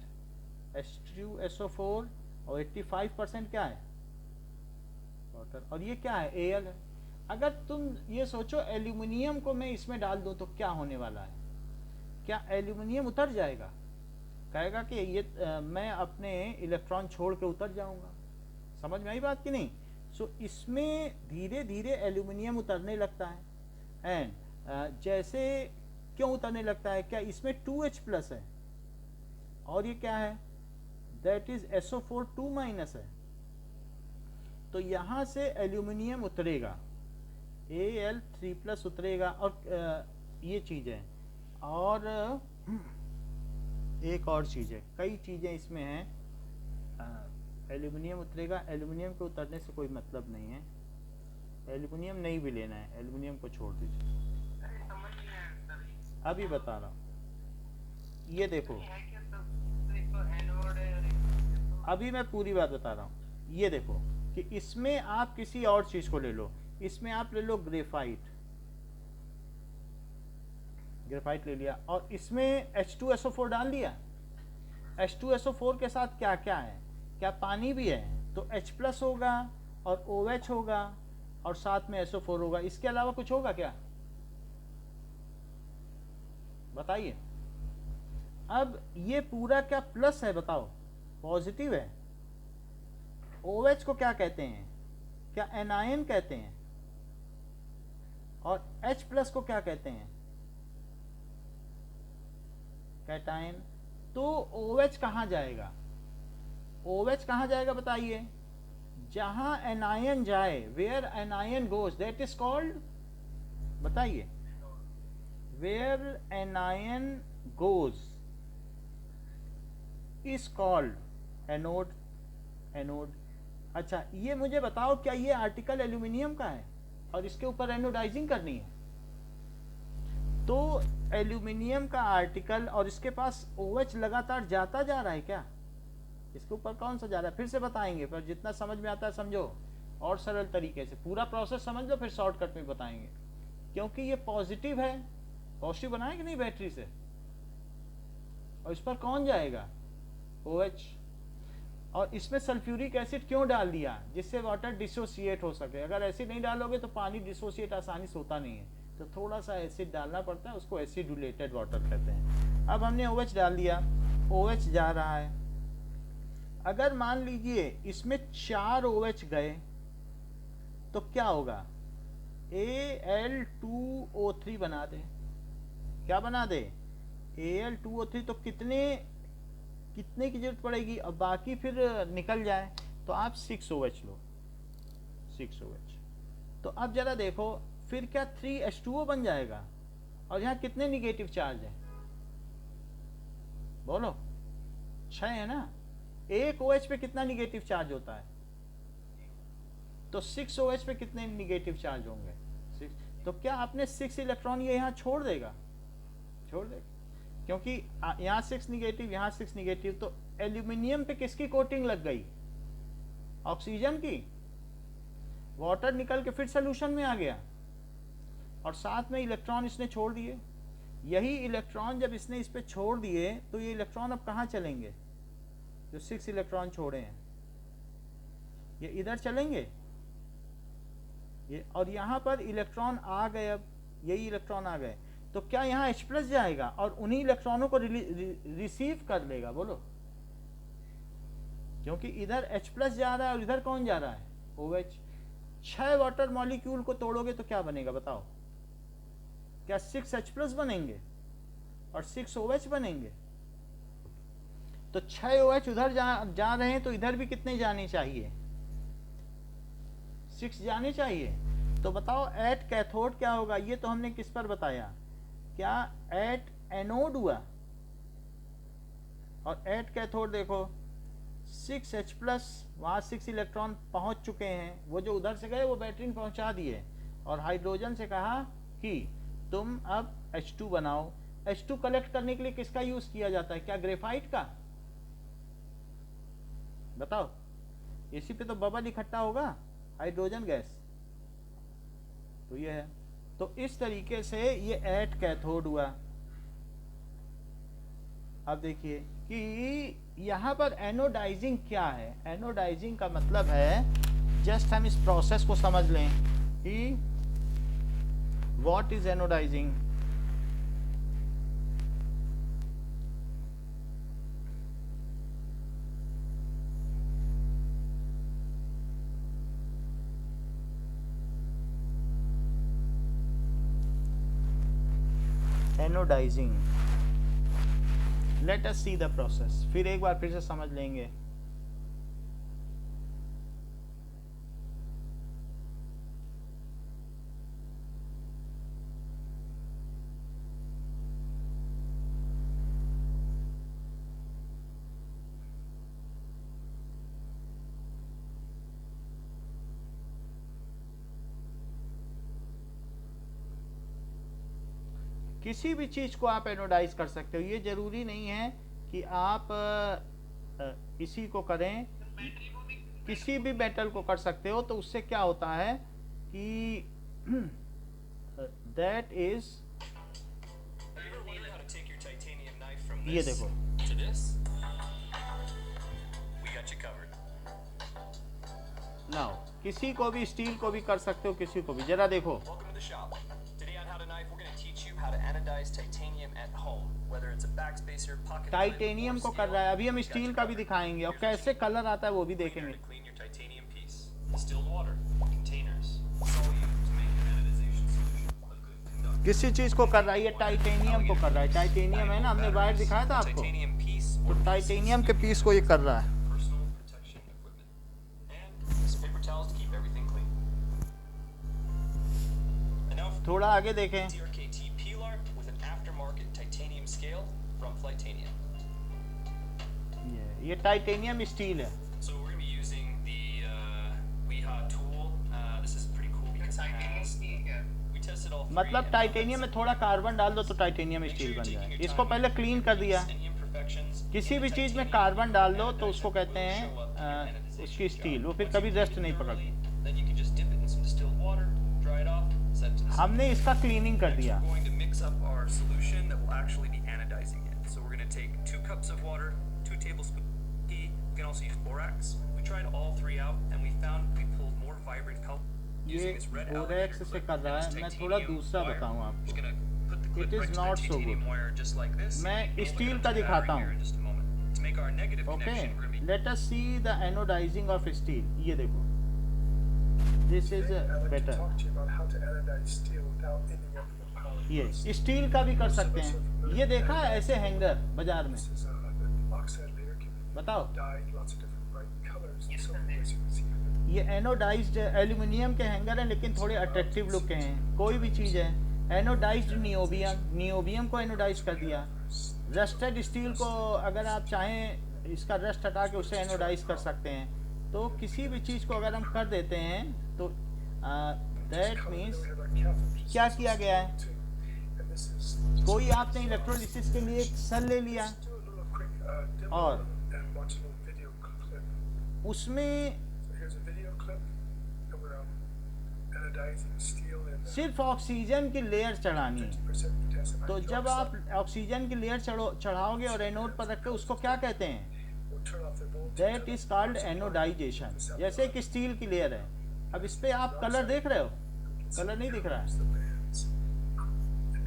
H2SO4 और 85% क्या है? वाटर। और ये क्या है? Al है। अगर तुम ये सोचो एल्यूमिनियम को मैं इसमें डाल दूं तो क्या होने वाला है? क्या एल्यूमिनियम उतर जाएगा? कहेगा कि ये मैं अपने इलेक्ट्रॉन छोड़ के उतर जाऊंगा। समझ में आई बात कि नहीं? सो इसमें धीरे धीरे एल्यूमिनियम उतरने लगता है। एंड जैसे क्यों उतरने लगता है? क्या इसमें 2H प्लस है, और ये क्या है? दैट इज SO4 2- है। तो यहां से एल्यूमिनियम उतरेगा, Al3+ उतरेगा। और ये चीज है, और एक और चीज है, कई चीजें इसमें हैं। एल्यूमिनियम उतरेगा, एल्यूमिनियम के उतरने से कोई मतलब नहीं है, एल्यूमिनियम नहीं भी लेना है, एल्यूमिनियम को छोड़ दीजिए। अभी बता रहा हूँ, ये देखो, अभी मैं पूरी बात बता रहा हूँ। ये देखो कि इसमें आप किसी और चीज को ले लो, इसमें आप ले लो ग्रेफाइट, ग्रेफाइट ले लिया, और इसमें H2SO4 डाल दिया। H2SO4 के साथ क्या क्या है? क्या पानी भी है? तो H+ होगा, और OH होगा, और साथ में SO4 होगा। इसके अलावा कुछ होगा क्या? बताइए। अब ये पूरा क्या प्लस है? बताओ, पॉजिटिव है। OH को क्या कहते हैं? क्या एनायन कहते हैं? और H+ को क्या कहते हैं? कैटायन। तो OH कहाँ जाएगा? OH कहाँ जाएगा बताइए? जहां एनायन जाए, where anion goes that is called, बताइए, where anion goes is called anode. Anode. अच्छा, ये मुझे बताओ, क्या ये आर्टिकल एल्यूमिनियम का है और इसके ऊपर एनोडाइजिंग करनी है? तो एल्यूमिनियम का आर्टिकल और इसके पास OH लगातार जाता जा रहा है क्या? इसके ऊपर कौन सा जा रहा है? फिर से बताएंगे, पर जितना समझ में आता है समझो, और सरल तरीके से पूरा प्रोसेस समझ लो, फिर शॉर्टकट में बताएंगे। क्योंकि ये पॉजिटिव है, पॉजिटिव बनाए कि नहीं बैटरी से, और इस पर कौन जाएगा? OH। और इसमें सल्फ्यूरिक एसिड क्यों डाल दिया? जिससे वाटर डिसोसिएट हो सके। अगर एसिड नहीं डालोगे तो पानी डिसोसिएट आसानी से होता नहीं है, तो थोड़ा सा एसिड डालना पड़ता है, उसको एसिडुलेटेड वाटर कहते हैं। अब हमने OH डाल दिया, OH जा रहा है। अगर मान लीजिए इसमें 4 OH गए तो क्या होगा? Al2O3 बना दे। क्या बना दे? Al2O3। तो कितने की जरूरत पड़ेगी? अब बाकी फिर निकल जाए तो आप 6OH लो, 6OH। तो अब जरा देखो, फिर क्या 3H2O बन जाएगा? और यहाँ कितने निगेटिव चार्ज है? बोलो, 6 है ना। एक OH पे कितना निगेटिव चार्ज होता है? तो 6OH पे कितने निगेटिव चार्ज होंगे? 6। तो क्या आपने 6 इलेक्ट्रॉन ये यहाँ छोड़ देगा? छोड़ देगा, क्योंकि यहाँ 6 निगेटिव, यहाँ 6 निगेटिव। तो एल्यूमिनियम पे किसकी कोटिंग लग गई? ऑक्सीजन की। वाटर निकल के फिर सोल्यूशन में आ गया, और साथ में इलेक्ट्रॉन इसने छोड़ दिए। यही इलेक्ट्रॉन जब इसने इस पे छोड़ दिए तो ये इलेक्ट्रॉन अब कहाँ चलेंगे? जो 6 इलेक्ट्रॉन छोड़े हैं ये इधर चलेंगे, ये, और यहाँ पर इलेक्ट्रॉन आ गए। अब यही इलेक्ट्रॉन आ गए तो क्या यहाँ H+ जाएगा और उन्हीं इलेक्ट्रॉनों को रिसीव कर लेगा? बोलो, क्योंकि इधर H+ जा रहा है और इधर कौन जा रहा है? OH। 6 वाटर मॉलिक्यूल को तोड़ोगे तो क्या बनेगा बताओ? क्या 6H+ बनेंगे और 6OH बनेंगे? तो 6 OH उधर जा रहे हैं तो इधर भी कितने जाने चाहिए? 6 जाने चाहिए। तो बताओ एट कैथोड क्या होगा? ये तो हमने किस पर बताया? क्या एट एनोड हुआ? और एट कैथोड देखो 6H+, वहाँ 6 इलेक्ट्रॉन पहुंच चुके हैं, वो जो उधर से गए वो बैटरी में पहुंचा दिए, और हाइड्रोजन से कहा कि तुम अब H2 बनाओ। H2 कलेक्ट करने के लिए किसका यूज किया जाता है? क्या ग्रेफाइट का? बताओ, इसी पे तो बबल इकट्ठा होगा, हाइड्रोजन गैस। तो ये है। तो इस तरीके से ये एट कैथोड हुआ। अब देखिए कि यहाँ पर एनोडाइजिंग क्या है। एनोडाइजिंग का मतलब है, जस्ट हम इस प्रोसेस को समझ लें कि what is anodising. Anodising, let us see the process. फिर एक बार फिर से समझ लेंगे। किसी भी चीज को आप एनोडाइज कर सकते हो। ये जरूरी नहीं है कि आप इसी को करें, किसी भी मेटल को कर सकते हो। तो उससे क्या होता है कि दैट इज, ये देखो, नाउ किसी को भी स्टील को भी कर सकते हो, किसी को भी। जरा देखो, टाइटेनियम को कर रहा है, अभी हम स्टील का भी दिखाएंगे और कैसे कलर आता है वो भी देखेंगे। किसी चीज को कर रहा है, ये टाइटेनियम को कर रहा है। टाइटेनियम है ना, हमने वायर दिखाया था आपको, तो टाइटेनियम के पीस को ये कर रहा है। थोड़ा आगे देखें, ये टाइटेनियम स्टील है। मतलब टाइटेनियम में थोड़ा कार्बन डाल दो तो टाइटेनियम स्टील बन जाए। इसको पहले क्लीन कर दिया। किसी भी चीज में कार्बन डाल दो तो उसको कहते हैं उसकी स्टील, वो फिर कभी रेस्ट नहीं पकड़ती। हमने इसका क्लीनिंग कर दिया। ये बोरेक्स से कर रहा है, मैं थोड़ा दूसरा बताऊं आपको। It is not so good. मैं स्टील का दिखाता हूं। Okay, let us see the anodising of steel. ये देखो, दिस इज बेटर। ये स्टील का भी कर सकते हैं। ये देखा है ऐसे हैंगर बाजार में, बताओ। ये एनोडाइज्ड एल्यूमिनियम के हैंगर हैं, लेकिन थोड़े अट्रैक्टिव लुक के हैं। कोई भी चीज़ है। एनोडाइज्ड नियोबियम, नियोबियम को एनोडाइज कर दिया। रस्टेड स्टील को अगर आप चाहें इसका रस्ट हटा के उसे एनोडाइज कर सकते हैं। तो किसी भी चीज़ को अगर हम कर देते हैं तो दैट मीन्स क्या किया गया है। कोई आपने इलेक्ट्रोलिसिस के लिए एक सेल ले लिया और उसमें सिर्फ ऑक्सीजन की लेयर चढ़ानी है। तो जब आप ऑक्सीजन की लेयर चढ़ाओगे और एनोड पर रख के, उसको क्या कहते हैं? That is called anodisation. जैसे एक स्टील की लेयर है। अब इस पे आप कलर देख रहे हो, कलर नहीं दिख रहा है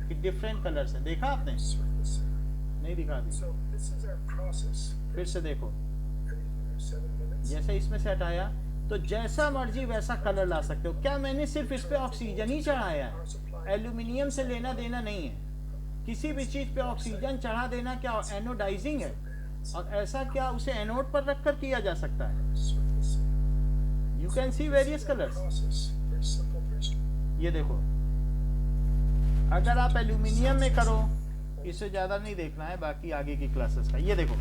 कि डिफरेंट कलर्स हैं। देखा आपने? नहीं दिखा दी। फिर से देखो, जैसे इसमें से हटाया तो जैसा मर्जी वैसा कलर ला सकते हो। क्या मैंने सिर्फ इस पे ऑक्सीजन ही चढ़ाया है, एल्यूमिनियम से लेना देना नहीं है। किसी भी चीज पे ऑक्सीजन चढ़ा देना क्या एनोडाइजिंग है, और ऐसा क्या उसे एनोड पर रखकर किया जा सकता है। You can see various colours. ये देखो, अगर आप एल्यूमिनियम में करो, इसे ज़्यादा नहीं देखना है, बाकी आगे की क्लासेस का। ये देखो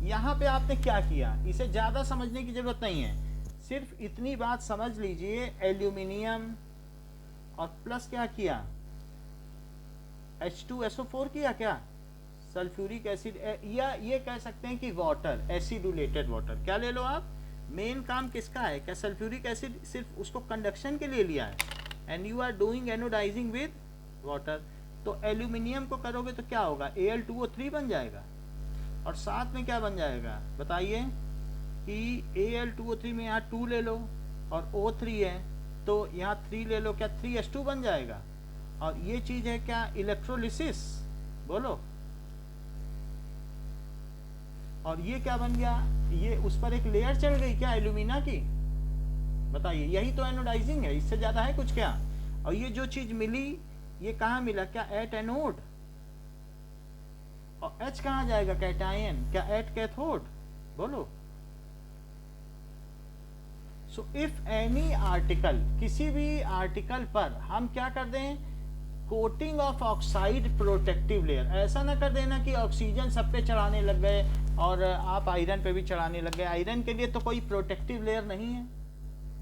यहाँ पे आपने क्या किया, इसे ज़्यादा समझने की ज़रूरत नहीं है, सिर्फ इतनी बात समझ लीजिए। एल्यूमिनियम और प्लस क्या किया, H2SO4 किया, क्या सल्फ्यूरिक एसिड, या ये कह सकते हैं कि वाटर, एसिडुलेटेड वाटर। क्या ले लो आप, मेन काम किसका है, क्या सल्फ्यूरिक एसिड सिर्फ उसको कंडक्शन के लिए लिया है, and you are doing anodising with water. तो एल्यूमिनियम को करोगे तो क्या होगा, Al2O3 बन जाएगा, और साथ में क्या बन जाएगा बताइए, कि Al2O3 में यहाँ 2 ले लो और O3 है तो यहाँ 3 ले लो, क्या 3H2 बन जाएगा। और ये चीज है क्या, इलेक्ट्रोलिसिस, बोलो। और ये क्या बन गया, ये उस पर एक लेयर चढ़ गई क्या एल्यूमिना की, बताइए। यही तो एनोडाइजिंग है, इससे ज्यादा है कुछ क्या। और ये जो चीज मिली, ये कहाँ मिला, क्या एट एनोड, और H कहाँ जाएगा, कैटायन, क्या एट कैथोड, बोलो। सो इफ एनी आर्टिकल, किसी भी आर्टिकल पर हम क्या कर दें, coating of oxide protective layer. ऐसा ना कर देना कि ऑक्सीजन सब पे चढ़ाने लग गए और आप आयरन पे भी चढ़ाने लग गए। आयरन के लिए तो कोई प्रोटेक्टिव लेयर नहीं है।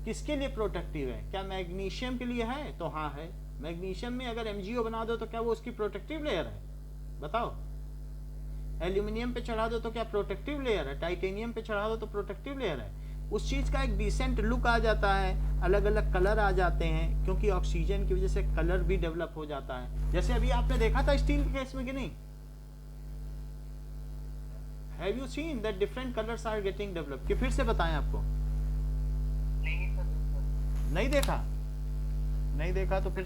किसके लिए प्रोटेक्टिव है, क्या मैग्नीशियम के लिए है, तो हाँ है। मैग्नीशियम में अगर MgO बना दो तो क्या वो उसकी प्रोटेक्टिव लेयर है, बताओ। एल्यूमिनियम पे चढ़ा दो तो क्या प्रोटेक्टिव लेयर है, टाइटेनियम पे चढ़ा दो तो प्रोटेक्टिव लेयर है। उस चीज का एक डिसेंट लुक आ जाता है, अलग अलग कलर आ जाते हैं, क्योंकि ऑक्सीजन की वजह से कलर भी डेवलप हो जाता है। जैसे अभी आपने देखा था स्टील के केस में कि नहीं, have you seen that different colours are getting develop, कि फिर से बताएं आपको, नहीं देखा, नहीं देखा तो फिर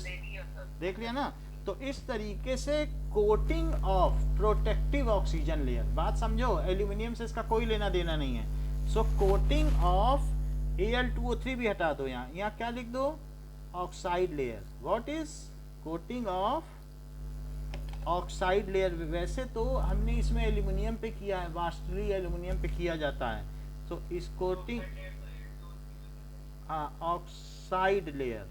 देख लिया ना। तो इस तरीके से coating of protective oxygen layer, बात समझो, एल्यूमिनियम से इसका कोई लेना देना नहीं है। सो कोटिंग ऑफ Al2O3 भी हटा दो, यहाँ क्या लिख दो, oxide layer. What is coating of oxide layer. वैसे तो हमने इसमें एल्यूमिनियम पे किया है, वास्टली एल्यूमिनियम पे किया जाता है। तो इस कोटिंग, हाँ, ऑक्साइड लेयर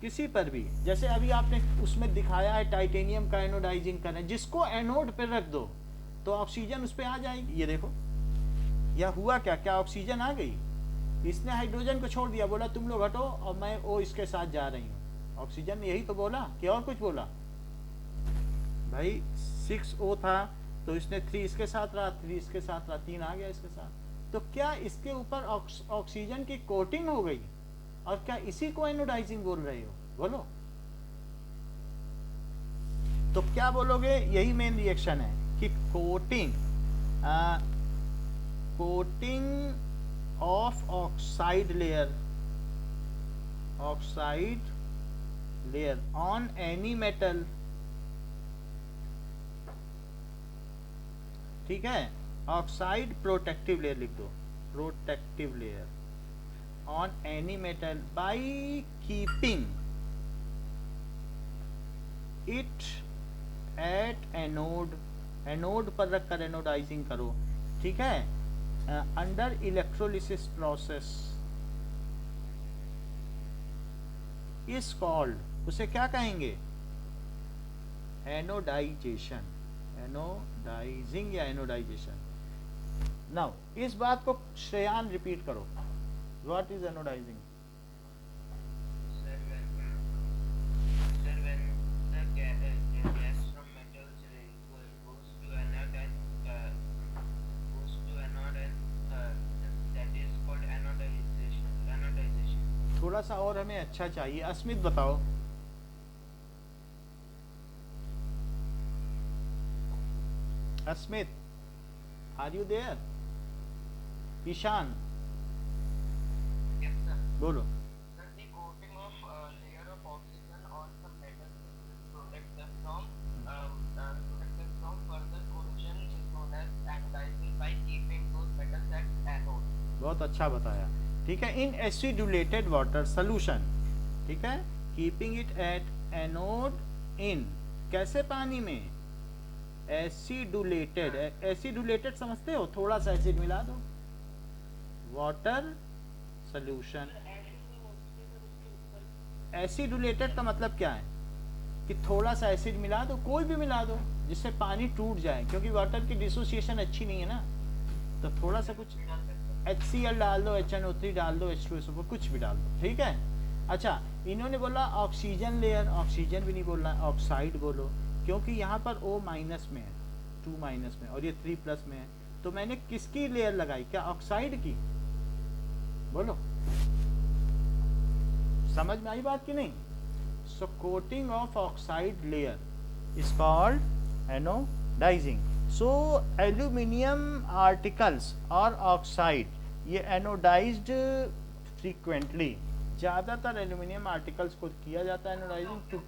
किसी पर भी, जैसे अभी आपने उसमें दिखाया है टाइटेनियम का एनोडाइजिंग करना, जिसको एनोड पे रख दो तो ऑक्सीजन उस पे आ जाएगी। ये देखो, या हुआ क्या, क्या ऑक्सीजन आ गई, इसने हाइड्रोजन को छोड़ दिया, बोला तुम लोग हटो और मैं ओ इसके साथ जा रही हूँ। ऑक्सीजन ने यही तो बोला कि और कुछ बोला, भाई 6O था तो इसने 3 इसके साथ रहा, 3 इसके साथ रहा, 3 आ गया इसके साथ। तो क्या इसके ऊपर ऑक्सीजन की कोटिंग हो गई, और क्या इसी को एनोडाइजिंग बोल रहे हो, बोलो। तो क्या बोलोगे, यही मेन रिएक्शन है कि coating coating of oxide layer on any metal, ठीक है। ऑक्साइड प्रोटेक्टिव लेयर लिख दो, protective layer on any metal by keeping it at anode पर रख कर एनोडाइजिंग करो, ठीक है, under electrolysis process is called, उसे क्या कहेंगे, एनोडाइजेशन, एनोडाइजिंग या एनोडाइजेशन। नाउ इस बात को श्रेयान रिपीट करो, What is anodizing? Sir, when the gas from metals goes to anode and that is called anodization. थोड़ा सा और हमें अच्छा चाहिए। अस्मित बताओ, Asmit, are you there? Ishaan, बोलो। Sir, the coating of layer of oxygen on some metals protect them from further corrosion is known as anodizing by keeping those metals at anode. बहुत अच्छा बताया। ठीक है, इन एसिडुलेटेड वाटर सोल्यूशन, ठीक है, कीपिंग इट एट एनोड इन, कैसे पानी में, एसिडुलेटेड, एसिडुलेटेड समझते हो, थोड़ा सा एसिड मिला दो, वाटर सोल्यूशन। एसिडुलेटेड का मतलब क्या है कि थोड़ा सा एसिड मिला दो, कोई भी मिला दो जिससे पानी टूट जाए, क्योंकि वाटर की डिसोसिएशन अच्छी नहीं है ना, तो थोड़ा सा कुछ HCl डाल दो, HNO3 डाल दो, H2SO4 कुछ भी डाल दो, ठीक है। अच्छा, इन्होंने बोला ऑक्सीजन लेयर, ऑक्सीजन भी नहीं बोलना, ऑक्साइड बोलो, क्योंकि यहाँ पर O माइनस में है, 2 माइनस में, और ये 3 प्लस में है, तो मैंने किसकी लेयर लगाई, क्या ऑक्साइड की, बोलो समझ में आई बात कि नहीं। So coating of oxide layer is called anodising. So aluminium articles और ऑक्साइड ये एनोडाइज्ड फ्रीक्वेंटली, ज़्यादातर एल्यूमिनियम आर्टिकल्स को किया जाता है एनोडाइजिंग टू,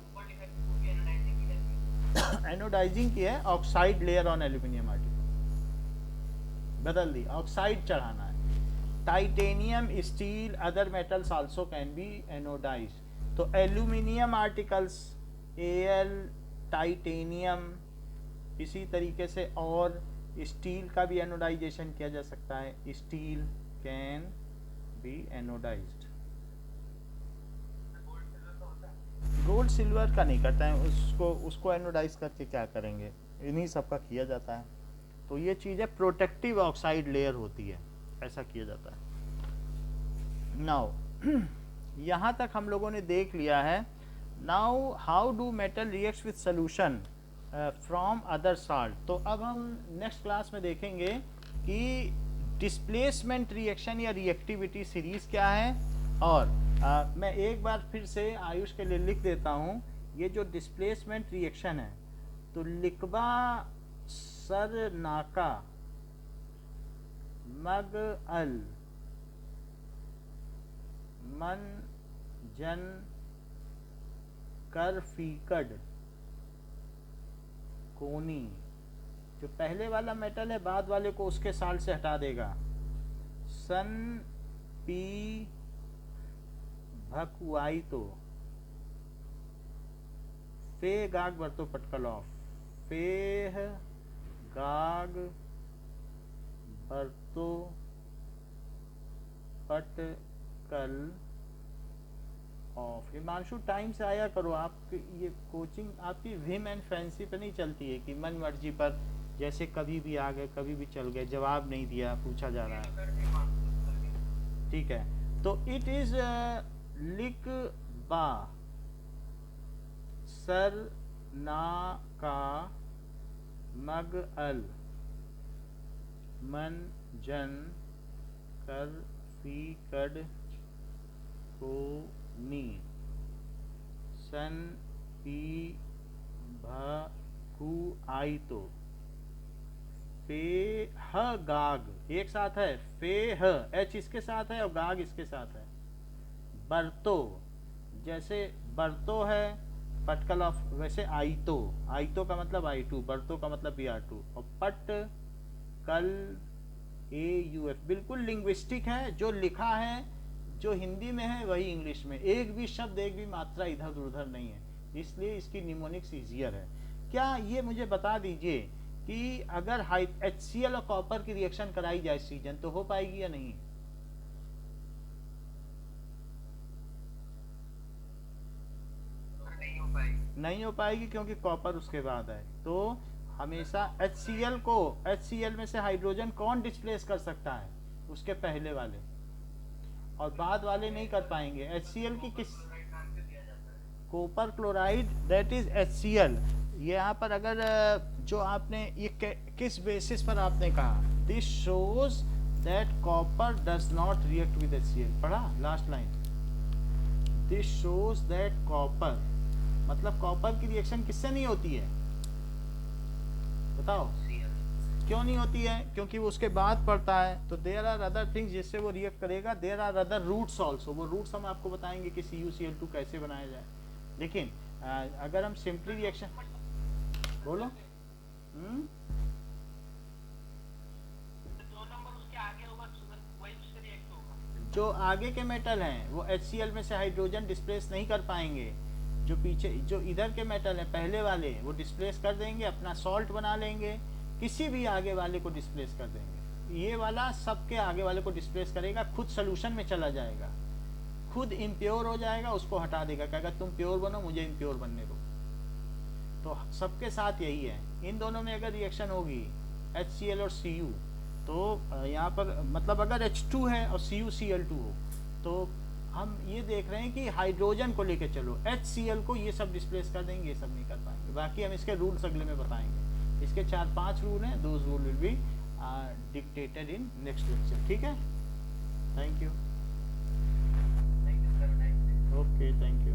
एनोडाइजिंग की है oxide layer on aluminium article, बदल दी, ऑक्साइड चढ़ाना है। Titanium, steel, other metals also can be anodised. तो एल्यूमिनियम आर्टिकल्स Al, टाइटेनियम, इसी तरीके से और स्टील का भी एनोडाइजेशन किया जा सकता है, steel can be anodised. Gold silver का नहीं करते हैं, उसको एनोडाइज करके क्या करेंगे, इन्हीं सब का किया जाता है। तो ये चीज़ है, प्रोटेक्टिव ऑक्साइड लेयर होती है, ऐसा किया जाता है। नाउ यहाँ तक हम लोगों ने देख लिया है। Now how do metal reacts with solution from other salt. तो अब हम नेक्स्ट क्लास में देखेंगे कि डिस्प्लेसमेंट रिएक्शन या रिएक्टिविटी सीरीज क्या है। और मैं एक बार फिर से आयुष के लिए लिख देता हूँ, ये जो डिस्प्लेसमेंट रिएक्शन है, तो लिकबा सरनाका मग अल मन जन कर फीकड कोनी, जो पहले वाला मेटल है बाद वाले को उसके साल्ट से हटा देगा, सन पी भकुआई तो फे गाग बरतो पटकल ऑफ, फेह गाग बरतो पटकल ऑफ। हिमांशु टाइम से आया करो, आप ये कोचिंग आपकी विम एंड फैंसी पे नहीं चलती है कि मन मर्जी पर, जैसे कभी भी आ गए कभी भी चल गए, जवाब नहीं दिया, पूछा जा रहा है, ठीक है। तो इट इज लिक बा सर ना का मग अल मन जन कर फी कड को नी, सन पी भू आई तो, फे ह गाग, एक साथ है, फे ह, एच इसके साथ है और गाग इसके साथ है, बरतो, जैसे बरतो है पटकल ऑफ, वैसे आईतो, आईतो का मतलब I2, बरतो का मतलब BR2, और पट कल AUF, बिल्कुल लिंग्विस्टिक है, जो लिखा है जो हिंदी में है वही इंग्लिश में, एक भी शब्द एक भी मात्रा इधर उधर नहीं है, इसलिए इसकी निमोनिक्स ईजियर है। क्या ये मुझे बता दीजिए कि अगर HCl और कॉपर की रिएक्शन कराई जाए सीजन, तो हो पाएगी या नहीं? नहीं हो पाएगी, क्योंकि कॉपर उसके बाद है। तो हमेशा HCl में से हाइड्रोजन कौन डिस्प्लेस कर सकता है? उसके पहले वाले, और बाद वाले नहीं कर पाएंगे। HCl की किस, copper chloride, that is HCl। यहाँ पर अगर जो आपने ये किस बेसिस पर आपने कहा, this shows that copper does not react with HCl, पढ़ा last line, this shows that copper, मतलब कॉपर की रिएक्शन किससे नहीं होती है, बताओ क्यों नहीं होती है? क्योंकि वो उसके बाद पड़ता है। तो देयर आर अदर थिंग्स जिससे वो रिएक्ट करेगा, there are other routes also, वो रूट्स हम आपको बताएंगे कि CuCl2 कैसे बनाया जाए। लेकिन अगर हम सिंपली रिएक्शन, बोलो जो आगे के मेटल हैं वो HCl में से हाइड्रोजन डिस्प्लेस नहीं कर पाएंगे, जो पीछे जो इधर के मेटल हैं पहले वाले वो डिस्प्लेस कर देंगे, अपना सॉल्ट बना लेंगे, किसी भी आगे वाले को डिस्प्लेस कर देंगे। ये वाला सबके आगे वाले को डिस्प्लेस करेगा, खुद सोल्यूशन में चला जाएगा, खुद इम्प्योर हो जाएगा, उसको हटा देगा, कहेगा तुम प्योर बनो, मुझे इम्प्योर बनने दो। तो सबके साथ यही है। इन दोनों में अगर रिएक्शन होगी HCl और Cu, तो यहाँ पर मतलब अगर H2 है और CuCl2 हो, तो हम ये देख रहे हैं कि हाइड्रोजन को लेके चलो, HCl को ये सब डिस्प्लेस कर देंगे, ये सब नहीं कर पाएंगे। बाकी हम इसके रूल्स अगले में बताएंगे। इसके 4-5 रूल हैं, those rule will be dictated in next lecture. ठीक है, thank you. Thank you, sir. Nice day. Okay, thank you.